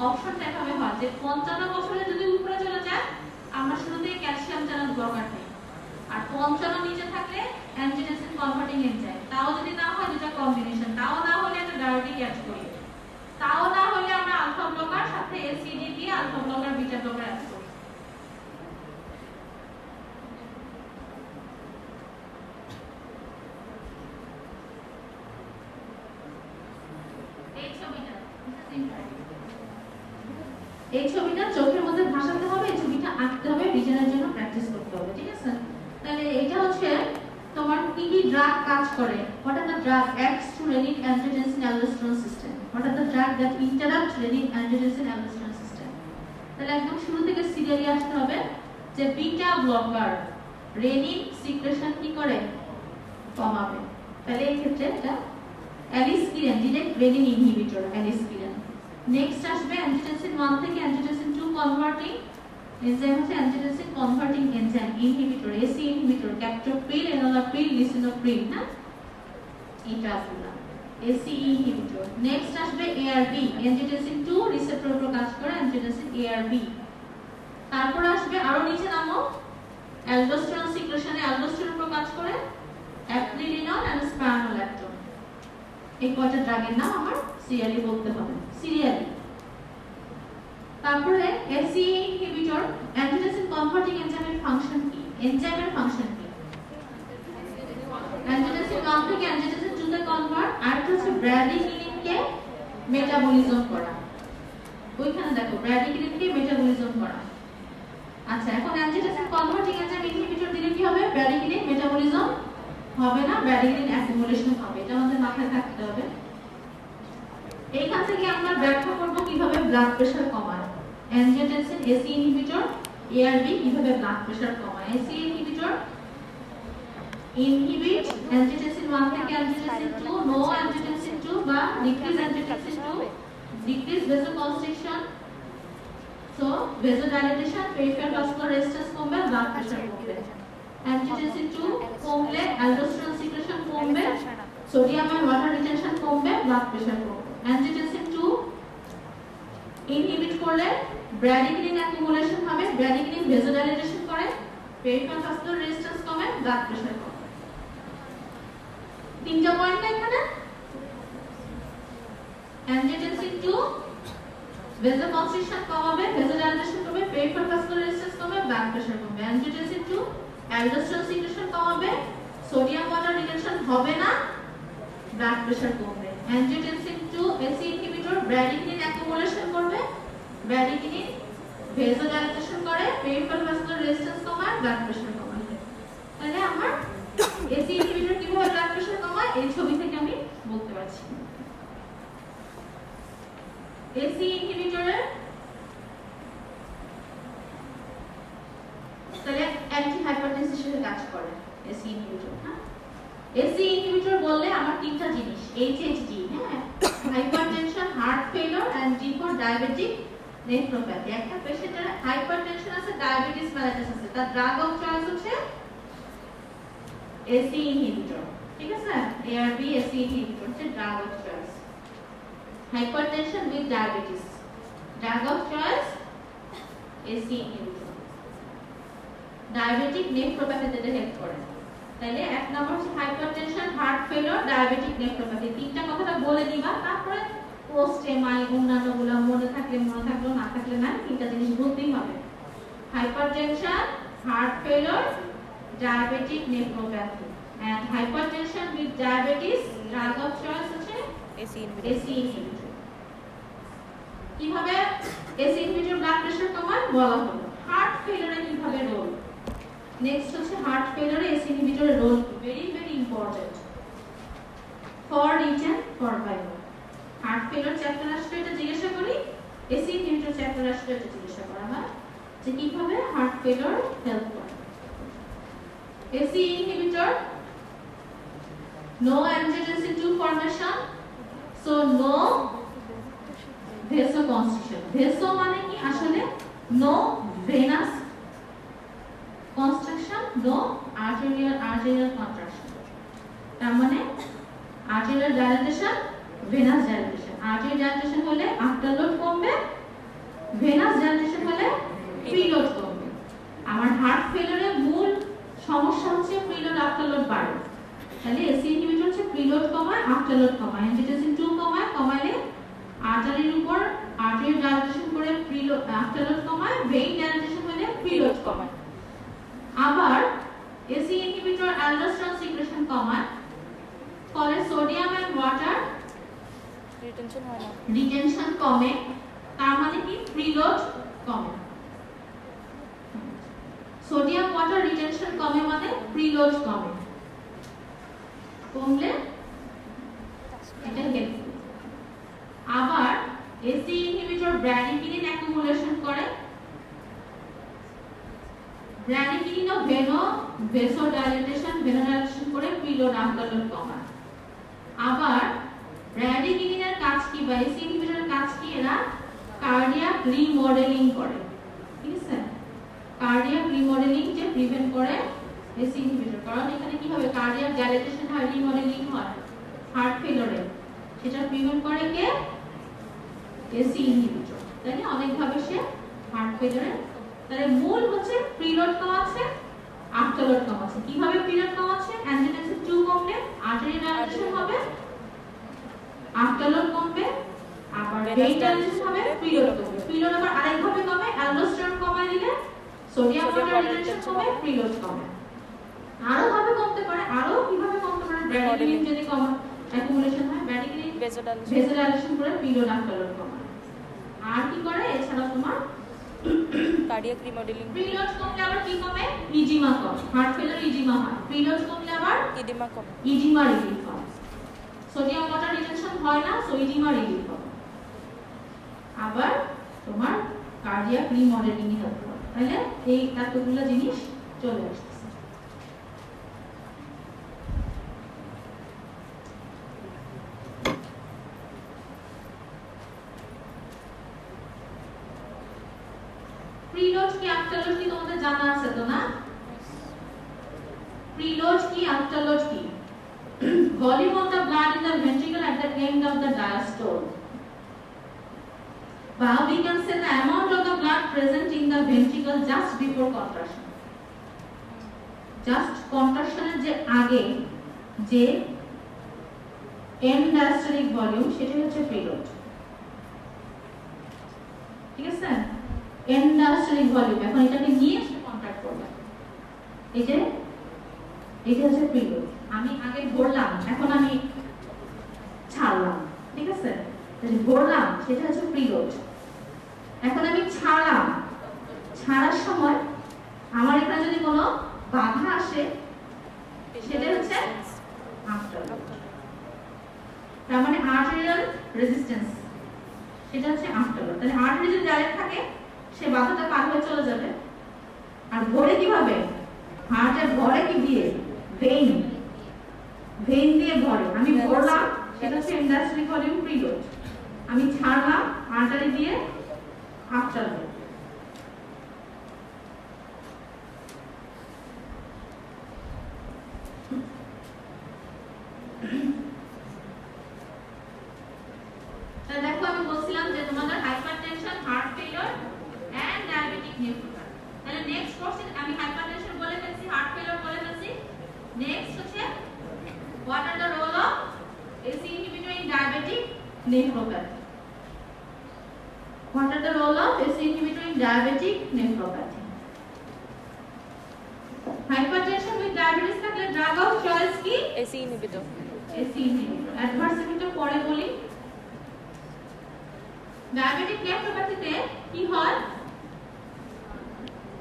অপশনটা এভাবে হয় যে 55 বছরে যদি উপরে চলে যায় আমরা শুরুতেই ক্যালসিয়াম চ্যানেল ব্লকার দিই, আর 55 নিচে থাকলে অ্যাঞ্জিওটেনসিন কনভার্টিং এনজাইম। তাও যদি না হয় দুটো কম্বিনেশন, তাও না হলে একটা ডায়োটিক অ্যাড করি, তাও না হলে আমরা আলফা ব্লকার সাথে এসিডি দিয়ে alpha blocker beta blocker add করি। এই ছবিটা চোখের মধ্যে ভাসাতে হবে, এই ছবিটা আঁকতে হবে, ভিশনের জন্য প্র্যাকটিস করতে হবে, ঠিক আছে? তাহলে এটা হচ্ছে তোমার কি কি ড্রাগ কাজ করে। What are the drug acts to renin angiotensin aldosterone system? What are the drug that interrupt renin angiotensin aldosterone system? তাহলে একদম শুরু থেকে সিরিয়ালি আসতে হবে যে বিটা ব্লকার রেনিন সিক্রেশন কি করে? কমাবে। তাহলে এই ক্ষেত্রে এটা aliskiren, direct renin inhibitor aliskiren. Next আসবে অ্যাঞ্জিওটেনসিন 1 থেকে অ্যাঞ্জিওটেনসিন 2 কনভার্টিং এনজাইম হচ্ছে angiotensin converting enzyme inhibitor, ACE inhibitor, captopril, enalapril, lisinopril, না এটা আসলে এসি ইনহিবিটর। নেক্সট আসবে এআরবি, অ্যাঞ্জিওটেনসিন 2 রিসেপ্টর উপর কাজ করে অ্যাঞ্জিওটেনসিন এআরবি। তারপর আসবে আরো নিচে নামো অ্যালডোস্টেরন সিক্রেশনে অ্যালডোস্টেরন উপর কাজ করে অ্যাপ্রিলিনল এন্ড স্পানোল্যাকটোন। এই কয়টা ড্রাগের নাম আমার সিরিয়ালি বলতে হবে, সিরিয়ালি। তারপরে এসি ইনহিবিটর অ্যাঞ্জিওটেনসিন কনভার্টিং এনজাইমের ফাংশন কি? এনজাইমের ফাংশন কি? অ্যাঞ্জিওটেনসিন 1 থেকে অ্যাঞ্জিওটেনসিন 2 তে কনভার্ট, আর হচ্ছে ব্র্যাডিকিনিনকে মেটাবলিজম করা। ওইখানে দেখো ব্র্যাডিকিনিনকে মেটাবলিজম করা। আচ্ছা, এখন অ্যাঞ্জিওটেনসিন কনভার্টিং এনজাইম ইনহিবিটর দিলে কি হবে? ব্র্যাডিকিনিন মেটাবলিজম হবে না, ব্র্যাডিকিনিন অ্যাকুমুলেশন হবে। এটা আমাদের মাথায় থাকতে হবে। এইখান থেকে আমরা ব্যাখ্যা করব কিভাবে ব্লাড প্রেশার কমায়। অ্যাঞ্জিওটেনসিন এসি ইনহিবিটর এআরবি কিভাবে ব্লাড প্রেশার কমায়। এসি ইনহিবিটর ইনহিবিট অ্যাঞ্জিওটেনসিন 1 থেকে অ্যাঞ্জিওটেনসিন 2, নো অ্যাঞ্জিওটেনসিন 2 বা decrease angiotensin 2, decrease vasoconstriction, so vasodilatation, peripheral vascular resistance কমবে, ব্লাড প্রেশার কমবে। অ্যাঞ্জিওটেনসিন 2 কমলে অ্যালডোস্টেরন সিক্রেশন কমবে, সোডিয়াম এন্ড ওয়াটার রিটেনশন কমবে, blood pressure কমবে। অ্যাঞ্জিওটেনসিন 2 ইনহিবিট করলে ব্র্যাডিকিনিন অ্যাকুমুলেশন হবে, ব্র্যাডিকিনিন ভেসোডাইলেটেশন করে, পেরিফেরাল ভাস্কুলার রেজিস্ট্যান্স কমে, ব্লাড প্রেশার কমে। তিনটা পয়েন্ট এখানে। অ্যাঞ্জিওটেনসিন 2 ভেসোকনস্ট্রিকশন কমাবে, ভেসোডাইলেটেশন কমবে, পেরিফেরাল ভাস্কুলার রেজিস্ট্যান্স কমবে, ব্লাড প্রেশার কমবে। অ্যাঞ্জিওটেনসিন 2 অ্যালডোস্টেরন সিক্রেশন কমাবে, সোডিয়াম ওয়াটার রিটেনশন হবে না, ব্লাড প্রেশার কমবে। অ্যাঞ্জিওটেনসিন 2 এসি ইনহিবিটর ব্র্যাডিকিনিন অ্যাকুমুলেশন করবে, ব্র্যাডিকিনিন ভেসোডাইলেটেশন করে, পেরিফেরাল ভাস্কুলার রেজিস্ট্যান্স কমায়, ব্লাড প্রেশার কমায়। তাহলে আমার এসি ইনহিবিটর কিভাবে ব্লাড প্রেশার কমায় এই ছবি থেকে আমি বলতে পারছি। এসি ইনহিবিটরের তাহলে অ্যান্টি হাইপারটেনসিভ হিসেবে কাজ করে এসি ইনহিবিটর। হ্যাঁ, এসি ইনহিবিটর বললে আমার তিনটা জিনিস, এইচএইচডি, হ্যাঁ, hypertension, heart failure and D for diabetic nephropathy. একটা পেশেন্টের হাইপারটেনশন আছে, ডায়াবেটিস মেলাইটাস আছে, তার ড্রাগ অফ চয়েস হচ্ছে এসি ইনহিবিটর, ঠিক আছে? এআরবি এসি ইনহিবিটর হচ্ছে drug of choice. Hypertension with diabetes, drug of choice ACE inhibitor. Diabetic নেফ্রোপ্যাথিতে হেল্প করে। তাহলে এক নম্বর হচ্ছে hypertension, heart failure, diabetic nephropathy. তিনটা কথাটা বলে দিবা, তারপরে পোস্ট এমআই অন্যান্যগুলো মনে থাকলে মনে থাকলো, না থাকলে না, তিনটা জিনিস বলতেই হবে। Hypertension, heart failure, diabetic nephropathy. And hypertension with diabetes, drug of choice হচ্ছে AC inhibitor. কিভাবে AC inhibitor blood pressure কমায় বলা হলো। হার্ট ফেলিওরে কিভাবে রোল? নেক্সট হচ্ছে হার্ট ফেলিওরে AC inhibitor এর role very important for written for viral. Heart failure chapter আসলে এটা জিজ্ঞাসা করি, AC inhibitor চ্যাপ্টার আসলে এটা জিজ্ঞাসা করা হয় যে কিভাবে হার্ট ফেলিওর হেল্প করে। AC inhibitor no angiotensin II formation, so no vasoconstriction. Vaso মানে কি আসলে no venous constriction, no arterial contraction. তার মানে arterial dilatation, venous dilatation. Arterial dilatation হলে afterload কমবে, venous dilatation হলে preload কমবে। আমার হার্ট ফেলিওরের মূল সমস্যা হচ্ছে প্রিলোড আফটারলোড বাড়ে। তাহলে AC ইনহিবিটর হচ্ছে প্রিলোড কমায় আফটারলোড কমায়। অ্যাঞ্জিওটেনসিন 2 কমাইলে আর্টারির উপর আর্টারি ডাইলেশন করে প্রিলোড আফটারলোড কমায়, ভেইন ডাইলেশন হলে প্রিলোড কমায়। আবার AC ইনহিবিটর অ্যালডোস্টেরন সিক্রেশন কমায়, ফলে সোডিয়াম এন্ড ওয়াটার রিটেনশন কমে, তার মানে কি প্রিলোড কমে। সোডিয়াম ওয়াটার রিটেনশন কমে মানে প্রিলোড কমে, কমলে এটা হেল্পফুল। আবার AC ইনহিবিটর ব্র্যাডিকিনিন অ্যাকুমুলেশন করে, ব্র্যাডিকিনিনও ভেসোডাইলেটেশন করে প্রিলোড আফটারলোড কমায়। আবার ব্র্যাডিকিনিনের কাজ কি বা AC ইনহিবিটরের কাজ কি, এরা কার্ডিয়াক রিমডেলিং করে, ঠিক আছে? কার্ডিয়াক রিমডেলিং যে প্রিভেন্ট করে AC ইনহিবিটর, কারণ এখানে কি হবে কার্ডিয়াক ডাইলেটেশন হয়, রিমডেলিং হয় হার্ট ফেলিওরে, সেটা প্রিভেন্ট করে কে? AC inhibitor. তাই না, অনেক ভাবে সে হার্ট ফেলিওরে, তাহলে মূল হচ্ছে প্রিলোড কমাচ্ছে আফটারলোড কমাচ্ছে। কিভাবে প্রিলোড কমাচ্ছে? অ্যাঞ্জিওটেনসিন 2 কমলে আর্টারি ডাইলেশন হবে, আফটারলোড কমবে, আবার ভেইন ডাইলেশন হবে, প্রিলোড কমবে। প্রিলোড আবার আরেকভাবে কমে, অ্যালডোস্টেরন কমায় দিলে সোডিয়াম ওয়াটার রিটেনশন কমে, প্রিলোড কমে। আরো ভাবে কমতে পারে, আরো কিভাবে কমতে পারে? ব্র্যাডিকিনিন যদি কমে অ্যাকুমুলেশন হয়, ব্র্যাডিকিনিন ভেসোডাইলেশন করে প্রিলোড আফটারলোড কমায়। আর কি করে এছাড়া তোমার কার্ডিয়াক রিমডেলিং। প্রিলোড কমলে আবার কি কমে? ইজিমা কমে, হার্ট ফেলিওর ইজিমা হয়। প্রিলোড কমলে আবার ইডিমা কমে, ইজিমা রিলিফ হয়। সোডিয়াম ওয়াটার রিটেনশন হয় না, সো ইজিমা রিলিফ হবে। আবার তোমার কার্ডিয়াক রিমডেলিং হেল্প করে। তাহলে এই এতগুলো জিনিস চলে আসছে। প্রিলোড কি আফটারলোড কি তোমাদের জানা আছে তো না? প্রিলোড কি আফটারলোড কি? volume of the blood in the ventricle at the end of the diastole, বা we can say the amount of the blood present in the ventricle just before contraction. Just contraction এর যে আগে যে end diastolic volume সেটা হচ্ছে preload, ঠিক আছে? end diastolic volume, এখন এটাকে নিয়ে কন্ট্যাক্ট করবে, এই যে এটা হচ্ছে প্রিলোড। আমি আগে ভরলাম, এখন আমি ছাড়লাম, ঠিক আছে? তাহলে ভরলাম সেটা হচ্ছে প্রিলোড, এখন আমি ছাড়লাম, ছাড়ার সময় আমার এখানে যদি কোনো বাধা আসে সেটা হচ্ছে আফটারলোড। তার মানে আর্টেরিয়াল রেজিস্ট্যান্স সেটা হচ্ছে আফটারলোড। তাহলে আর্টারি যদি ডাইরেক্ট থাকে সে বাধাটা পার হয়ে চলে যাবে। আর ভরে কিভাবে? হার্টের ভরে কি দিয়ে? ভেইন দিয়ে ভরে। আমি ভরলাম সেটা হচ্ছে ইন্ডাস্ট্রি ভলিউম প্রিলোড, আমি ছাড়লাম আর্টারি দিয়ে আফটারলোড। দেখো আমি বলছিলাম যে তোমাদের hypertension, heart failure and diabetic nephropathy. তাহলে নেক্সট কোশ্চেন, আমি হাইপারটেনশন বলে ফেলছি, হার্ট ফেলিওর বলে ফেলছি। নেক্সট হচ্ছে what are the role of AC inhibitor in diabetic nephropathy? What are the role of AC inhibitor in diabetic nephropathy? Hypertension drug of choice কি? ACE inhibitor. ACE inhibitor. Adverse ইফেক্টটা পরে বলি। Diabetic নেফ্রোপ্যাথিতে কি হয়,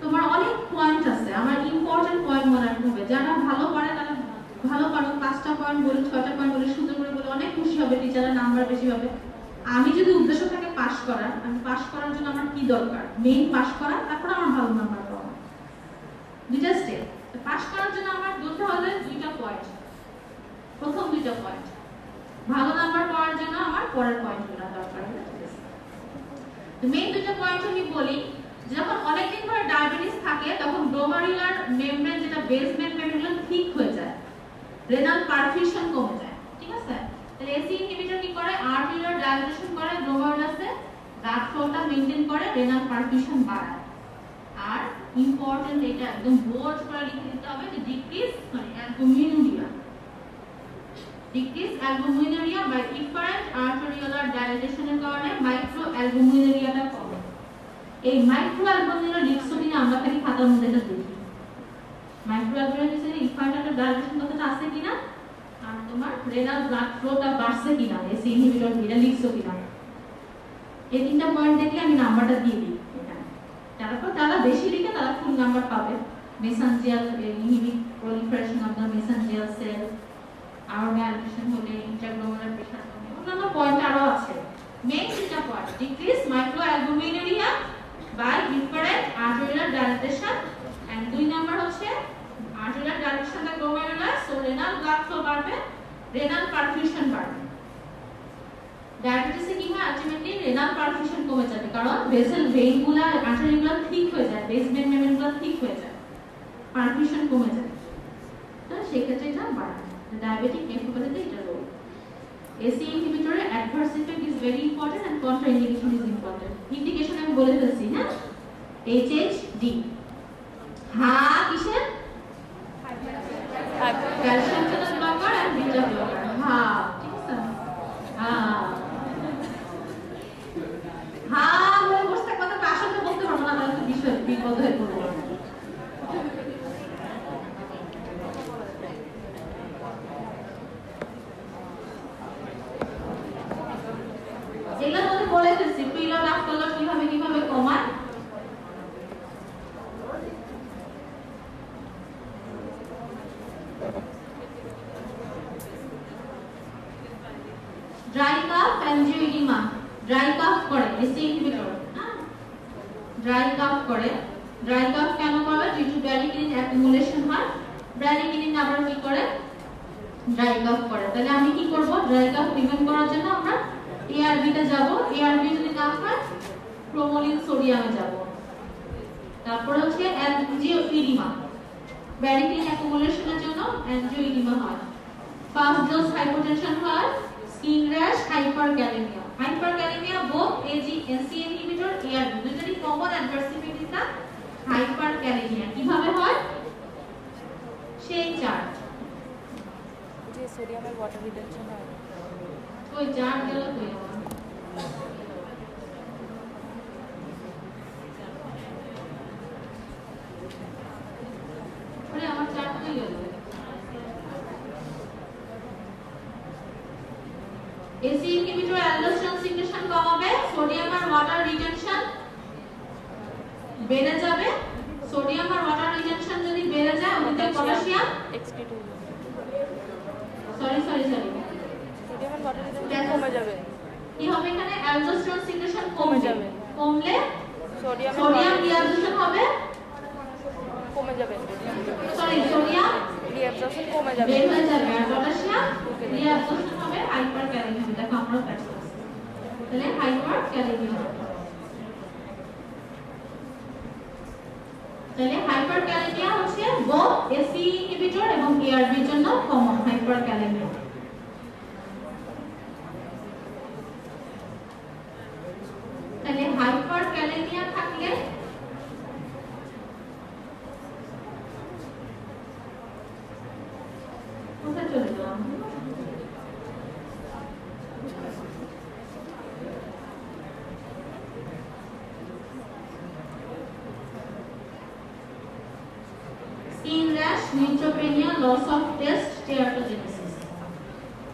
তোমার অনেক point আছে, আমার ইম্পর্টেন্ট পয়েন্ট মনে রাখতে হবে। যারা ভালো পারে তারা ভালো পারো, 5টা পয়েন্ট বলে 6টা পয়েন্ট বলে সুন্দর করে বলে অনেক খুশি হবে, টিচারের নাম্বার বেশি হবে। আমি যদি উদ্দেশ্য থাকে পাস করার, আমি পাস করার জন্য আমার কি দরকার? মেইন পাস করা, তারপর আমার ভালো নাম্বার পাওয়া। দুইটা স্টেপ। পাস করার জন্য আমার বলতে হবে দুইটা পয়েন্ট। প্রথম দুইটা পয়েন্ট, ভালো নাম্বার পাওয়ার জন্য আমার পরের পয়েন্টগুলো দরকার। মেইন দুইটা পয়েন্ট আমি বলি। যখন অনেকদিন ধরে ডায়াবেটিস থাকে তখন গ্লোমারুলার মেমব্রেন, যেটা বেসমেন্ট মেমব্রেন, ঠিক হয়ে যায়, রেনাল পারফিউশন কমে যায়। ঠিক আছে? তাহলে এসি ইনহিবিটর কি করে? আর্টেরিয়াল ডায়ালাইজেশন করে, গ্লোমারুলাসে ব্লাড ফ্লোটা মেইনটেইন করে, রেনাল পারফিউশন বাড়ায়। আর ইম্পর্টেন্ট, এটা একদম বোল্ড করে লিখে দিতে হবে যে decrease albuminuria. Decrease albuminuria by efferent arterial ডায়ালাইজেশনের কারণে মাইক্রো অ্যালবুমিনুরিয়াটা কমে। এই মাইক্রো অ্যালবুমিনুরিয়া লিক্সোটিন আমরা খালি খাতার মধ্যে এটা দেখি। মাইক্রো অ্যালবুমিনুরিয়া ইফারেন্ট ডায়ালাইজেশন কথাটা আছে কিনা, আর তোমার রেনাল ব্লাড ফ্লোটা বাড়ছে কিনা, এসি ইনহিবিটর এটা লিখছো কিনা, এই তিনটা পয়েন্ট দেখে আমি নাম্বারটা দিয়ে দিই। তারপর যারা বেশি লিখে তারা ফুল নাম্বার পাবে। Mesangial inhibit proliferation of the mesangial cell, আর ম্যালফিউশন হলে ইন্টারগ্লোমারুলার প্রেসার কমে, অন্যান্য পয়েন্ট আরো আছে। মেইন তিনটা point: decrease micro albuminuria by efferent arterial dilatation, and 2 number হচ্ছে arterial dilatation the glomerular, so renal blood flow বাড়বে, রেনাল পারফিউশন বাড়বে। ডায়াবেটিসে কি হয়? আলটিমেটলি রেনাল পারফিউশন কমে যাবে, কারণ ভেসেল ভেইনগুলো আর্টারিগুলো ঠিক হয়ে যায়, বেসমেন্ট মেমব্রেনগুলো ঠিক হয়ে যায়, পারফিউশন কমে যায়। তো সেই ক্ষেত্রে এটা বাড়ে। ডায়াবেটিক নেফ্রোপ্যাথিতে এটা রোল। এসি ইনহিবিটরে adverse effect is very important and contraindication is important. Indication আমি বলে ফেলছি না, এইচএইচডি। হ্যাঁ, কিসের? Calcium channel blocker and beta blocker. হ্যাঁ, ঠিক আছে। হ্যাঁ হ্যাঁ, বলে বসে কথা আসলে বলতে পারবো না, তাহলে তো বিষয় বিপদ হয়ে পড়বো। এগুলোর মধ্যে বলে ফেলছি প্রিলর আফটারলর কিভাবে কমায়। ড্রাই কাফ অ্যানজিওইডিমা, ড্রাই কাফ করে এসি ইনহিবিটর। ড্রাই কাফ করে। ড্রাই কাফ কেন করে? ডিউ টু ব্র্যাডিকিনিন অ্যাকুমুলেশন হয়। ব্র্যাডিকিনিন আবার কি করে? ড্রাই কাফ করে। তাহলে আমি কি করব? ড্রাই কাফ প্রিভেন্ট করার জন্য আমরা এআরবি তে যাব। এআরবি যদি না হয় ক্রোমোলিন সোডিয়ামে যাব। তারপর হচ্ছে অ্যানজিওইডিমা, ব্র্যাডিকিনিন অ্যাকুমুলেশনের জন্য অ্যানজিওইডিমা হয়। ফার্স্ট ডোজ হাইপোটেনশন হয়, skin rash, hyperkalaemia. Hyperkalaemia both ACE inhibitor ARB দুটোরই common adverse effect is hyperkalaemia. কিভাবে হয়? সেই চার্ট, যে সোডিয়াম আর ওয়াটার রিটেনশন হয়, ওই চার্ট গেল কই? আরে আমার চার্ট কই গেল? এসি ইনহিবিটর অ্যালডোস্টেরন সিক্রেশন কমাবে, সোডিয়াম আর ওয়াটার রিটেনশন বেড়ে যাবে। সোডিয়াম আর ওয়াটার রিটেনশন যদি বেড়ে যায়, ওতে পটাশিয়াম এক্সক্রিট হয়ে যাবে। সরি সোডিয়াম আর ওয়াটার রিটেনশন কমে যাবে। কি হবে এখানে? অ্যালডোস্টেরন সিক্রেশন কমে যাবে। কমলে সোডিয়াম রিঅ্যাবজর্পশন হবে, কমে যাবে। সোডিয়াম রিঅ্যাবজর্পশন কমে যাবে, বের হয়ে যাবে, আর পটাশিয়াম রিঅ্যাবজর্পশন হবে, হাইপারক্যালেমিয়া। দেখো আমরা প্যাচ করছি, তাহলে হাইপারক্যালেমিয়া। তাহলে হাইপারক্যালেমিয়া হচ্ছে বোথ এসি ইনহিবিটর এবং এআরবি এর জন্য কমন হাইপারক্যালেমিয়া। তাহলে হাইপারক্যালেমিয়া থাকলে কোথায় চলে গেলাম? Skin rash, NASH, neutropenia, loss of taste, steatogenesis.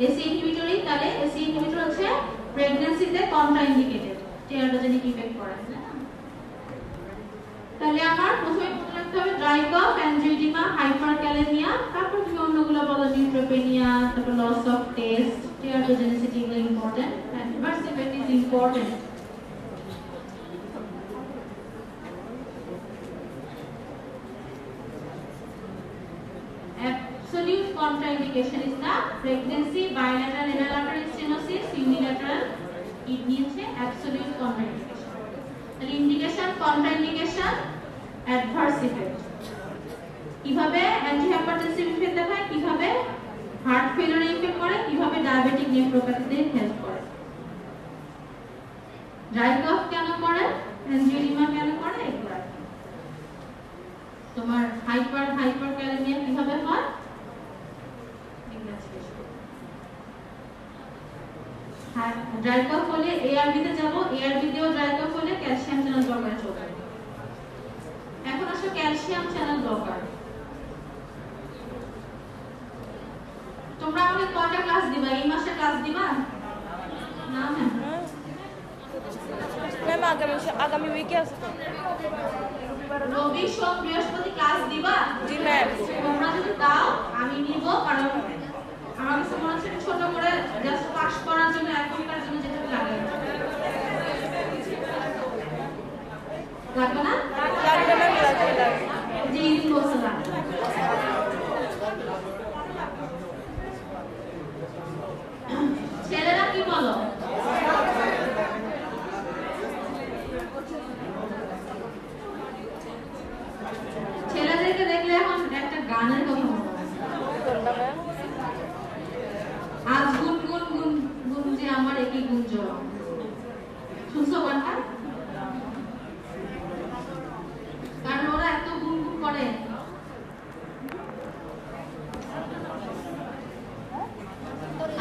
AC inhibitory তাহলে AC inhibitor হচ্ছে প্রেগন্যান্সিতে কন্ট্রাইন্ডিকেটেড, steatogenic ইফেক্ট করে না। তাহলে আমার প্রথমে মনে রাখতে হবে ড্রাই কফ, অ্যানজিওডিমা, হাইপারক্যালেমিয়া, তারপর তুমি অন্যগুলো বলো নিউট্রোপেনিয়া, তারপর লস অফ টেস্ট, স্টিয়াটোজেনিসিটি, এগুলো important. Adverse effect is important. Absolute contraindication is the pregnancy, bilateral renal artery stenosis, unilateral kidney আছে absolute contraindication. তাহলে ইন্ডিকেশন, কন্ট্রাইন্ডিকেশন, অ্যাডভার্স ইফেক্ট। কিভাবে অ্যান্টিহাইপারটেনসিভ ইফেক্ট দেখায়, কিভাবে হার্ট ফেলিওর ইফেক্ট করে, কিভাবে diabetic নেফ্রোপ্যাথিতে help করে। ড্রাই কফ কেন করে, অ্যানজিওডিমা কেন করে, এগুলো তোমার হাইপারক্যালেমিয়া কিভাবে হয়, ড্রাই কফ হলে এআরবি তে যাব, এআরবি তেও ড্রাই কফ হলে ক্যালসিয়াম চ্যানেল ব্লকার চলবে। এখন আসো ক্যালসিয়াম চ্যানেল ব্লকার। তোমরা আমাকে কয়টা ক্লাস দিবা, এই মাসে ক্লাস দিবা না? ম্যাম আগামী উইকে আছে তো, রবি, সোম, বৃহস্পতি ক্লাস দিবা? জি ম্যাম। তোমরা যদি দাও আমি নিব, কারণ আমার কাছে মনে হচ্ছে ছোট করে জাস্ট পাস করার জন্য, এখনকার জন্য যেটা লাগে লাগবে না, লাগবে ম্যাম, লাগবে জি দিন বলছে লাগবে। ছেলেরা কি বলো? ছেলেদেরকে দেখলে এখন একটা গানের কথা মনে হয়, আজ গুনগুন গুন গুন যে আমার একই গুঞ্জ, শুনছো গানটা? কারণ ওরা এত গুনগুন করে।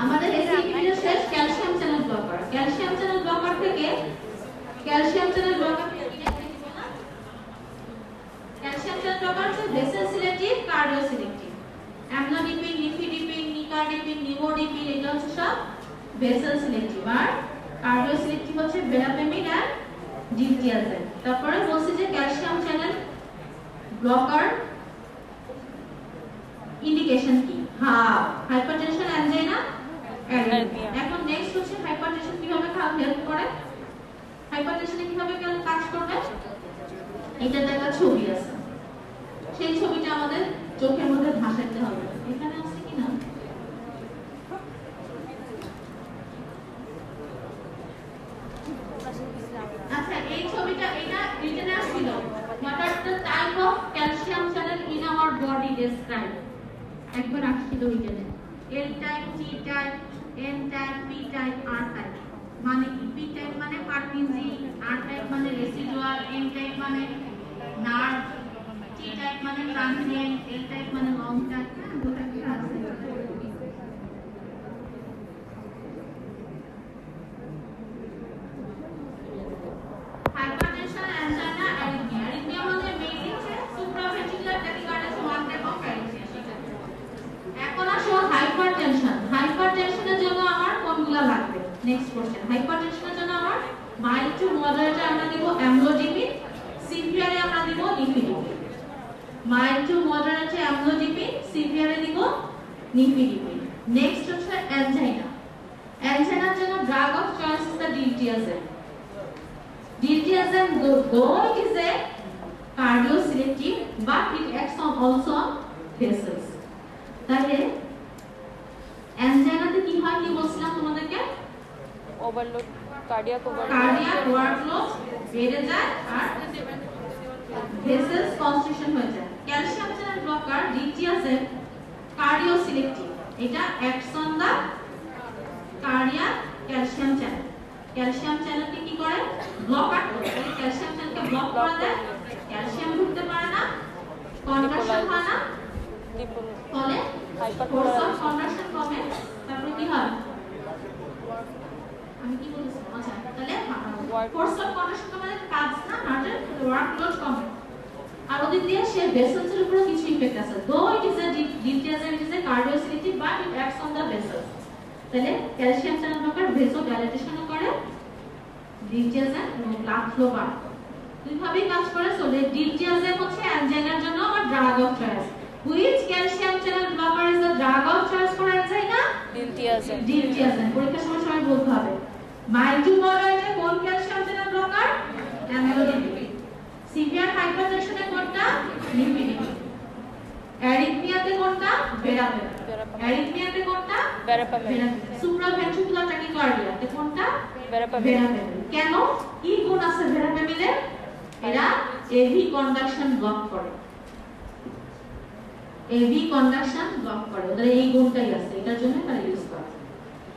আমাদের এসি ইনহিবিটর শেষ, calcium channel blocker. Calcium channel blocker থেকে ক্যালসিয়াম চ্যানেল ব্লকার হচ্ছে vessel selective, cardio selective. Amlodipine, nifedipine, nicardipine, nimodipine, এটা হচ্ছে সব ভেসেল সিলেক্টিভ। আর কার্ডিও সিলেক্টিভ হচ্ছে বেলাপেমিন আর ডিলটিয়াজেন। তারপরে বলছি যে ক্যালসিয়াম চ্যানেল ব্লকার ইন্ডিকেশন কি? Hypertension, angina, arrhythmia. এখন নেক্সট হচ্ছে হাইপারটেনশন কিভাবে হেল্প করে, হাইপারটেনশনে কিভাবে কাজ করবে। এটাতে একটা ছবি আছে, সেই ছবিটা আমাদের চোখের মধ্যে ভাসাতে হবে। এখানে আছে কি না? আচ্ছা, এই ছবিটা এটা রিটেনে আসছিল, what are the type of calcium channel in our body described? একবার আসছিল রিটেনে, L type, T type, N type, P type, R type। মানে কি? P type মানে পার্কিনজি, R type মানে রেসিডুয়াল, N type মানে নার্ভ, T type মানে transient, L type মানে long time. দুটো কি আছে? Hypertension, angina, arrhythmia. অ্যারিথমিয়া মানে মেইনলি হচ্ছে supraventricular tachycardia, one type of arrhythmia. এখন আসো হাইপারটেনশন। হাইপারটেনশনের জন্য আমার কোনগুলো লাগবে? Next question. হাইপারটেনশনের জন্য আমার মাইল্ড টু মডারেটে আমরা দিব অ্যামলোডিপিন, সিভিয়ারে আমরা দিব নিফিডিপিন। মাইল্ড টু মডারেটে অ্যামলোডিপিন, সিভিয়ারে দিব নিফিডিপিন। নেক্সট হচ্ছে অ্যানজাইনা। অ্যানজাইনার জন্য drug of choice is the diltiazem. Diltiazem, though it is a cardioselective, but it acts on also on vessels. তাহলে অ্যানজাইনাতে কি হয়, কি বলছিলাম তোমাদেরকে? ওভারলোড, কার্ডিয়াক ওয়ার্কলোড বেড়ে যায় আর ভেসেলস কনস্ট্রিকশন হয়ে যায়। Calcium channel blocker diltiazem cardioselective, এটা acts on the cardiac calcium channel. Calcium চ্যানেলকে কি করে? ব্লক করে। ক্যালসিয়াম চ্যানেলকে ব্লক করে দেয়, ক্যালসিয়াম ঢুকতে পারে না, কন্ট্রাকশন হয় না, ফলে ফোর্স অফ কন্ট্রাকশন কমে। তারপরে কি হয়? আমি কি বলছি? আচ্ছা, তাহলে ফোর্স অফ কন্ট্রাকশন কমে, কাজ না, হার্টের ওয়ার্কলোড কমে। আর ওদিক দিয়ে সে ভেসেলস এর উপর কিছু ইফেক্ট আছে though it is a diltiazem it is a cardioselective but it acts on the vessels তাহলে ক্যালসিয়াম চ্যানেল ব্লকার ভেসো ডাইলেটেশনও করে ডিলটিয়াজেন এবং ব্লাড ফ্লো বাড়ায় দুইভাবেই কাজ করে সো ডিলটিয়াজেন হচ্ছে অ্যানজাইনার জন্য আমার drug of choice which calcium channel blocker is the drug of choice for angina diltiazem পরীক্ষার সময় সবাই বলতে হবে মাইল্ড টু মডারেটে কোন calcium channel blocker amlodipine severe হাইপারটেনশনে কোনটা নিফিডিপিন অ্যারিথমিয়াতে কোনটা ভেরাপেমিন অ্যারিথমিয়াতে কোনটা ভেরাপেমিন সুপ্রাভেন্ট্রিকুলার ট্যাকিকার্ডিয়াতে কোনটা ভেরাপেমিন কেন কি গুণ আছে ভেরাপেমিনের এরা এভি কন্ডাকশন ব্লক করে এভি কন্ডাকশন ব্লক করে ওদের এই গুণটাই আছে এটার জন্য তারা ইউজ করে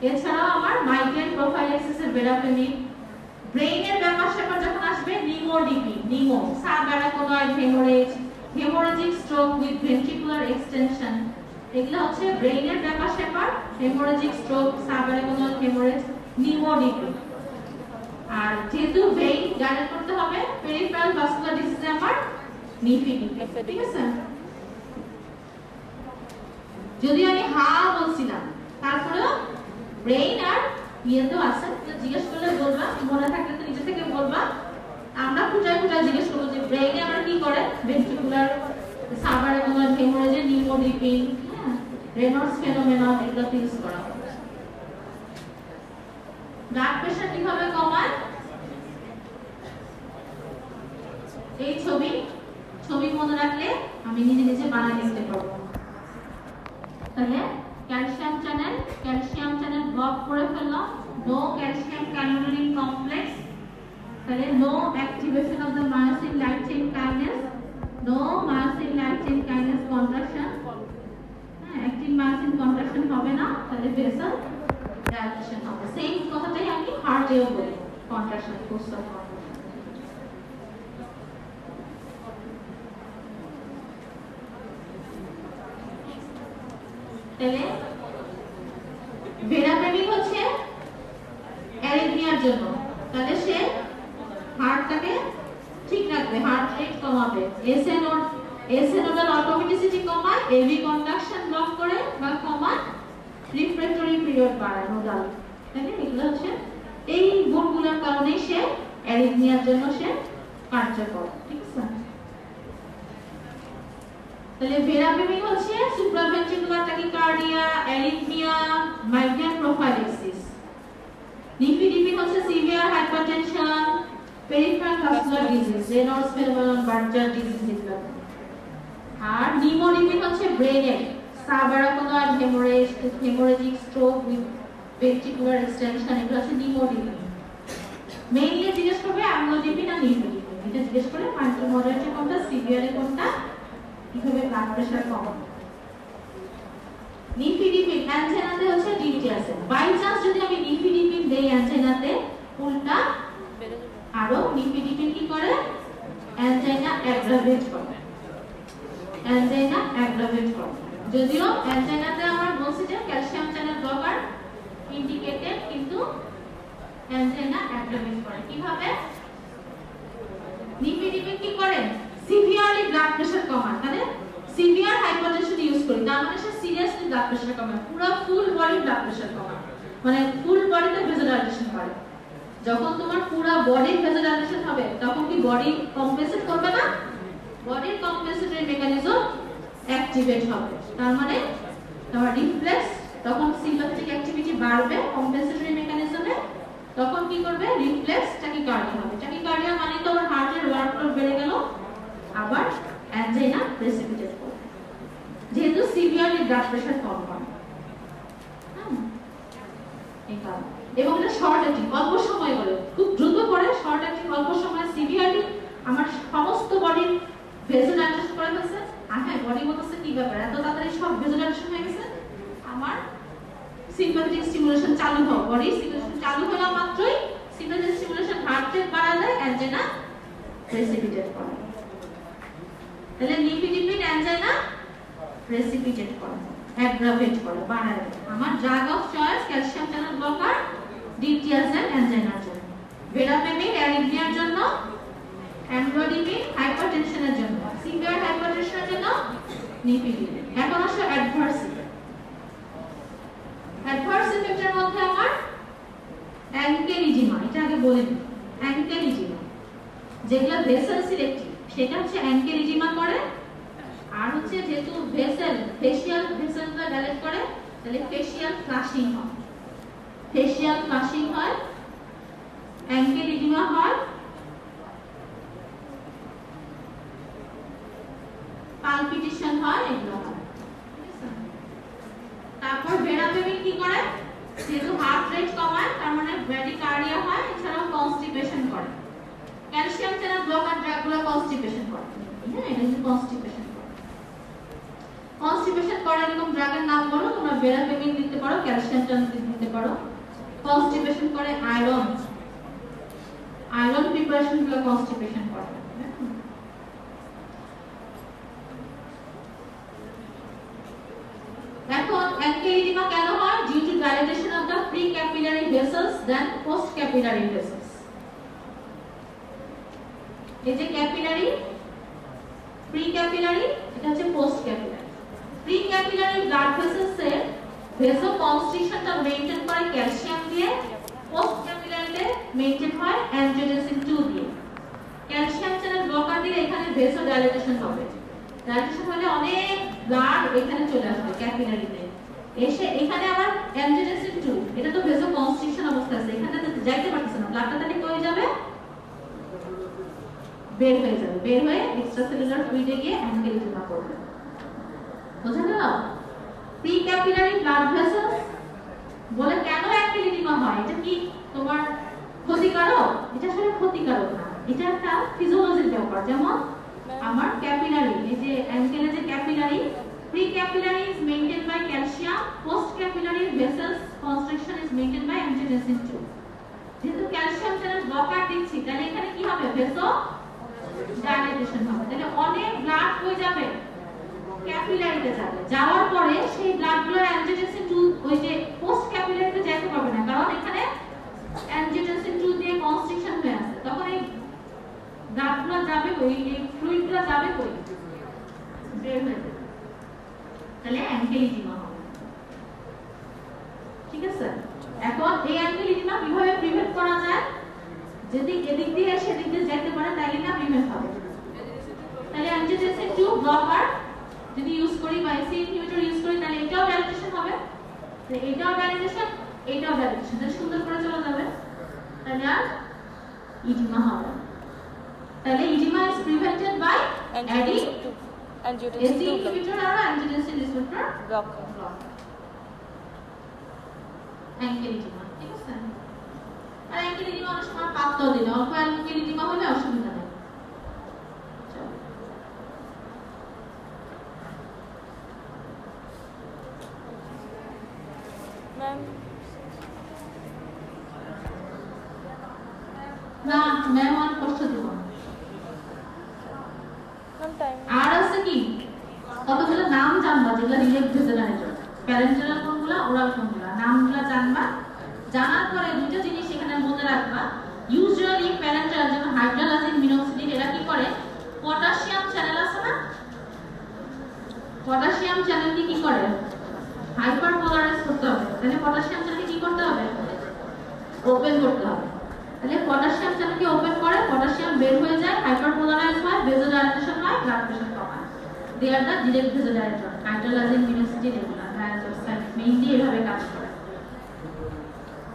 এছাড়াও আমার মাইগ্রেন প্রোফাইলাক্সিসের ভেরাপেমিন ব্রেইনের ব্যাপার স্যাপার যখন আসবে নিমোডিপি নিমো subarachnoid haemorrhage haemorrhagic stroke with ventricular extension এগুলো হচ্ছে ব্রেইনের ব্যাপার স্যাপার haemorrhagic stroke subarachnoid haemorrhage nimodipine আর যেহেতু ভেইন গাইড করতে হবে পেরিফেরাল ভাস্কুলার ডিজিজে আমার নিফিডিপি ঠিক আছে যদি আমি বলছিলাম তারপরেও ব্রেইন আর ইয়েতেও আছে জিজ্ঞেস করলে বলবা মনে থাকলে তো নিজে থেকে বলবা আমরা খুঁজায় জিজ্ঞেস করবো যে ব্রেইনে আমরা কি করে ভেন্ট্রিকুলার সাবঅ্যারাকোনয়েড হেমোরেজে নিমোডিপিন রেনল্ডস ফেনোমেনন এগুলো ইউজ করা হয় ব্লাড প্রেশার কিভাবে কমায় এই ছবি মনে রাখলে আমি নিজে বানাই লিখতে পারবো তাহলে ক্যালসিয়াম চ্যানেল ব্লক করে ফেললাম নো ক্যালসিয়াম ক্যানোলিন কমপ্লেক্স তাহলে no activation of the myosin light chain kinase no myosin light chain kinase contraction active myosin contraction হবে না তাহলে ভেসেল ডাইলেশন হবে সেম কথাটাই আমি হার্টেও বলি কন্ট্রাকশন কোস্টাল তাহলে ভেরাপেমিন হচ্ছে অ্যারিথমিয়ার জন্য তাহলে সে হার্টটাকে ঠিক রাখবে হার্ট রেট কমাবে এসএনওডাল অটোমেটিসিটি কমায় এভি কন্ডাকশন ব্লক করে বা কমায় রিফ্র্যাক্টরি পিরিয়ড বাড়ায় নোডাল তাহলে এগুলো হচ্ছে এই গুণগুলোর কারণেই সে অ্যারিথমিয়ার জন্য সে কার্যকর ঠিক আছে তাহলে ভেরাপেমিন হচ্ছে supraventricular tachycardia arrhythmia migraine prophylaxis nifedipine হচ্ছে severe hypertension peripheral vascular disease Raynaud's phenomenon Buerger's disease এগুলো আর নিমোডিপিন হচ্ছে ব্রেনের subarachnoid haemorrhage haemorrhagic stroke with ventricular extension এগুলো হচ্ছে নিমোডিপিন মেইনলি জিজ্ঞেস করবে অ্যামিলোডিপিন আর নিফিডিপিন এটা জিজ্ঞেস করে মাইল্ড টু মডারেটে কোনটা সিভিয়ারে কোনটা কিভাবে ব্লাড প্রেশার কমাবে নিফিডিপিন অ্যানজাইনাতে হচ্ছে ডিলটিয়াজেন বাই চান্স যদি আমি নিফিডিপিন দেই অ্যানজাইনাতে উল্টা আরো নিফিডিপিন কি করে অ্যানজাইনা অ্যাগ্রাভেট করে যদিও অ্যানজাইনাতে আমরা বলছি যে ক্যালসিয়াম চ্যানেল ব্লকার ইন্ডিকেটেড কিন্তু অ্যানজাইনা অ্যাগ্রাভেট করে কিভাবে নিফিডিপিন কি করে সিভিয়ারলি ব্লাড প্রেশার কমায় তাহলে সিভিয়ার হাইপারটেনশন ইউজ করি তার মানে সে সিরিয়াসলি ব্লাড প্রেশার কমায় পুরো ফুল বডি ব্লাড প্রেশার কমায় মানে ফুল বডিতে ভেসোডাইলেশন করে যখন তোমার পুরো বডি ভেসোডাইলেশন হবে তখন কি বডি কম্পেনসেট করবে না বডির কম্পেনসেটরি মেকানিজম অ্যাক্টিভেট হবে তার মানে তোমার রিফ্লেক্স তখন সিম্প্যাথেটিক অ্যাক্টিভিটি বাড়বে কম্পেনসেটরি মেকানিজমে তখন কি করবে রিফ্লেক্স ট্যাকিকার্ডিয়া হবে ট্যাকিকার্ডিয়া মানে তো আমার হার্টের ওয়ার্কলোড বেড়ে গেল আবার অ্যানজাইনা প্রেসিপিটেট করবে যেহেতু সিভিয়ারলি ব্লাড প্রেশার কম হয় এবং এটা শর্ট অ্যাক্টিং অল্প সময় করে খুব দ্রুত করে শর্ট অ্যাক্টিং অল্প সময় সিভিয়ারলি আমার সমস্ত বডি ভেসোডাইলেশন করে ফেলছে আর হ্যাঁ বডি বলতেছে কি ব্যাপার এত তাড়াতাড়ি সব ভেসোডাইলেশন হয়ে গেছে আমার সিম্প্যাথেটিক স্টিমুলেশন চালু হয় বডি স্টিমুলেশন চালু হওয়া মাত্রই সিম্প্যাথেটিক স্টিমুলেশন হার্ট রেট বাড়ালে অ্যানজাইনা প্রেসিপিটেট করে তাহলে নিফিডিপিন অ্যানজাইনা প্রেসিপিটেট করে অ্যাগ্রাভেট করে বাড়ায় আমার drug of choice calcium channel blocker diltiazem অ্যানজাইনার জন্য ভেরাপেমিন অ্যারিথমিয়ার জন্য অ্যামিলোডিপিন হাইপারটেনশনের জন্য সিভিয়ার হাইপারটেনশনের জন্য নিপিডিলিন। এখন আসো অ্যাডভার্স ইফেক্ট। অ্যাডভার্স ইফেক্টের মধ্যে আমার অ্যাঙ্কেলিজিমা, এটা আগে বলে দিই। অ্যাঙ্কেলিজিমা যেগুলো ভেসেল সিলেক্টিভ সেটা হচ্ছে অ্যাঙ্কেলিজিমা করে। আর হচ্ছে যেহেতু ভেসেল ফেশিয়াল ভেসেলটা ডাইলেট করে তাহলে ফেশিয়াল ফ্লাশিং হয়, ফেশিয়াল ফ্লাশিং হয়, অ্যাঙ্কেলিজিমা হয়, পালপিটেশন হয়, এগুলো হয়। তারপর ভেরাপেমিন কি করে? যেহেতু হার্ট রেট কমায় তার মানে ব্র্যাডিকার্ডিয়া হয়, এছাড়াও কনস্টিপেশন করে। ক্যালসিয়াম চ্যানেল ব্লকার ড্রাগগুলো কনস্টিপেশন করে। হ্যাঁ, এটা কিন্তু কনস্টিপেশন করে। কনস্টিপেশন করে এরকম ড্রাগের নাম বলো তোমরা। ভেরাপেমিন দিতে পারো, ক্যালসিয়াম চ্যানেল দিতে পারো। কনস্টিপেশন করে আয়রন, আয়রন প্রিপারেশন গুলো কনস্টিপেশন করে। এখন অ্যাঙ্কেলিজিমা কেন হয়? Due to dilatation of the pre capillary vessels then post capillary vessels. এই যে ক্যাপিলারি, প্রি ক্যাপিলারি, এটা হচ্ছে post capillary. Pre capillary blood vessels এর ভেসো কনস্ট্রিকশনটা মেইনটেইন করে ক্যালসিয়াম দিয়ে, পোস্ট ক্যাপিলারিতে মেইনটেইন হয় অ্যানজিওটেনসিন 2 দিয়ে। ক্যালসিয়াম চ্যানেল ব্লকার দিলে এখানে ভেসো ডাইলেটেশন হবে। ডাইলেটেশন হলে অনেক ব্লাড এখানে চলে আসবে ক্যাপিলারিতে, এসে এখানে আবার অ্যানজিওটেনসিন 2, এটা তো ভেসো কনস্ট্রিকশন অবস্থা আছে, এখানে তো যাইতে পারতেছে না, ব্লাডটা তাহলে কই যাবে? বের হয়ে যাবে, বের হয়ে এক্সট্রাসেলুলার ফ্লুইডে গিয়ে অ্যাঙ্কেলিজিমা করবে। বুঝা গেল? প্রি ক্যাপিলারি ব্লাড ভেসেলস বলে কেন অ্যাঙ্কেলিজিমা হয়? এটা কি তোমার ক্ষতিকারক? এটা আসলে ক্ষতিকারক না, এটা একটা ফিজিওলজির ব্যাপার। যেমন আমার ক্যাপিলারি, এই যে অ্যাঙ্কেলে যে capillary, pre capillary is maintained by calcium, post capillary vessels construction is maintained by angiotensin 2। যেহেতু ক্যালসিয়াম চ্যানেল ব্লকার দিচ্ছি তাহলে এখানে কি হবে? ভেসো ডাইলেটেশন হবে। তাহলে অনেক ব্লাড হয়ে যাবে ক্যাপিলারিতে যাবে, যাওয়ার পরে সেই ব্লাডগুলো অ্যানজিওটেনসিন 2 ওই যে পোস্ট ক্যাপিলারিতে যেতে পারবে না, কারণ এখানে অ্যানজিওটেনসিন 2 দিয়ে কনস্ট্রিকশন হয়ে আছে। তখন এই ব্লাডগুলো যাবে ওই এই ফ্লুইডগুলো যাবে কই? বের হয়ে যাবে, তাহলে অ্যাঙ্কেলিজিমা হবে। ঠিক আছে? এখন এই অ্যাঙ্কেলিজিমা কিভাবে প্রিভেন্ট করা যায়? যদি এদিক দিয়ে সেদিক দিয়ে যেতে পারে তাহলে না প্রিভেন্ট হবে। তাহলে অ্যানজিওটেনসিন 2 ব্লকার যদি ইউজ করি বা এসি ইনহিবিটর ইউজ করি তাহলে এটাও ডাইলেটেশন হবে, তাহলে এটাও ডাইলেটেশন, এটাও ডাইলেটেশন, তাহলে সুন্দর করে চলে যাবে, তাহলে আর ইডিমা হবে। তাহলে oedema is prevented by adding ACE inhibitor আর অ্যানজিওটেনসিন রিসেপ্টর ব্লকার। অ্যাঙ্কেলিজিমা, ঠিক আছে? আর অ্যাঙ্কেলিজিমা অনেক সময় পাতলাও দিলে, অল্প অ্যাঙ্কেলিজিমা হলে অসুবিধা নেই। না ম্যাম আর কষ্ট দিব না। আর আছে কি কতগুলো নাম জানবা যেগুলো রিলেট ভেসেলাইজার, প্যারেন্টাল কোনগুলো, ওরাল কোনগুলো, নামগুলো জানবা। জানার পরে দুটো জিনিস এখানে মনে রাখবা। ইউজুয়ালি প্যারেন্টাল যেমন হাইড্রালাজিন, মিনোক্সিডিল এরা কি করে? পটাশিয়াম চ্যানেল আছে না, পটাশিয়াম চ্যানেলকে কি করে? হাইপারপোলারাইজ করতে হবে। তাহলে পটাশিয়াম চ্যানেলকে কি করতে হবে? ওপেন করতে হবে। তাহলে পটাশিয়াম চ্যানেলকে ওপেন করে পটাশিয়াম বের হয়ে যায়, হাইপারপোলারাইজ হয়, ভেসোডাইলেশন হয়, ব্লাড প্রেশার কমায়। দে are the direct ভেসোডাইলেটর। Hydralazine, minoxidil এগুলা ডায়াজোক্সাইড মেইনলি এভাবে কাজ করে।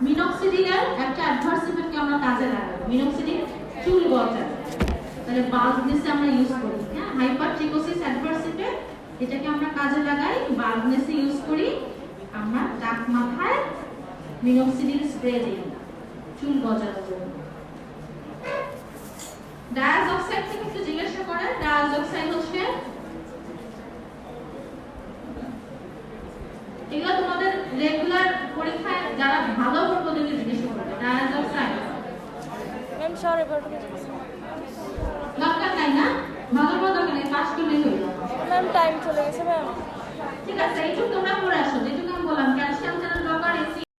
মিনোক্সিডিলের একটা অ্যাডভার্স ইফেক্টকে আমরা কাজে লাগাই। মিনোক্সিডিল চুল গজায়, তাহলে বাল্বনেসে আমরা ইউজ করি। হ্যাঁ, হাইপারট্রিকোসিস অ্যাডভার্স ইফেক্ট, এটাকে আমরা কাজে লাগাই, বাল্বনেসে ইউজ করি। আমরা টাক মাথায় মিনোক্সিডিল স্প্রে দিই চুল গজানোর জন্য। ডায়াজোক্সাইড থেকে একটু জিজ্ঞাসা করেন। ডায়াজোক্সাইড হচ্ছে এগুলো তোমাদের রেগুলার পরীক্ষায় যারা ভালো করবে ওদেরকে জিজ্ঞাসা করবে। ডায়াজোক্সাইড ম্যাম সরি বলতে দরকার নাই না, ভালো করে দরকার নেই, পাস করলেই হয়ে যাবে। ম্যাম টাইম চলে গেছে ম্যাম। ঠিক আছে, এইটুকু তোমরা পড়ে আসো, যেটুকু আমি বললাম ক্যালসিয়াম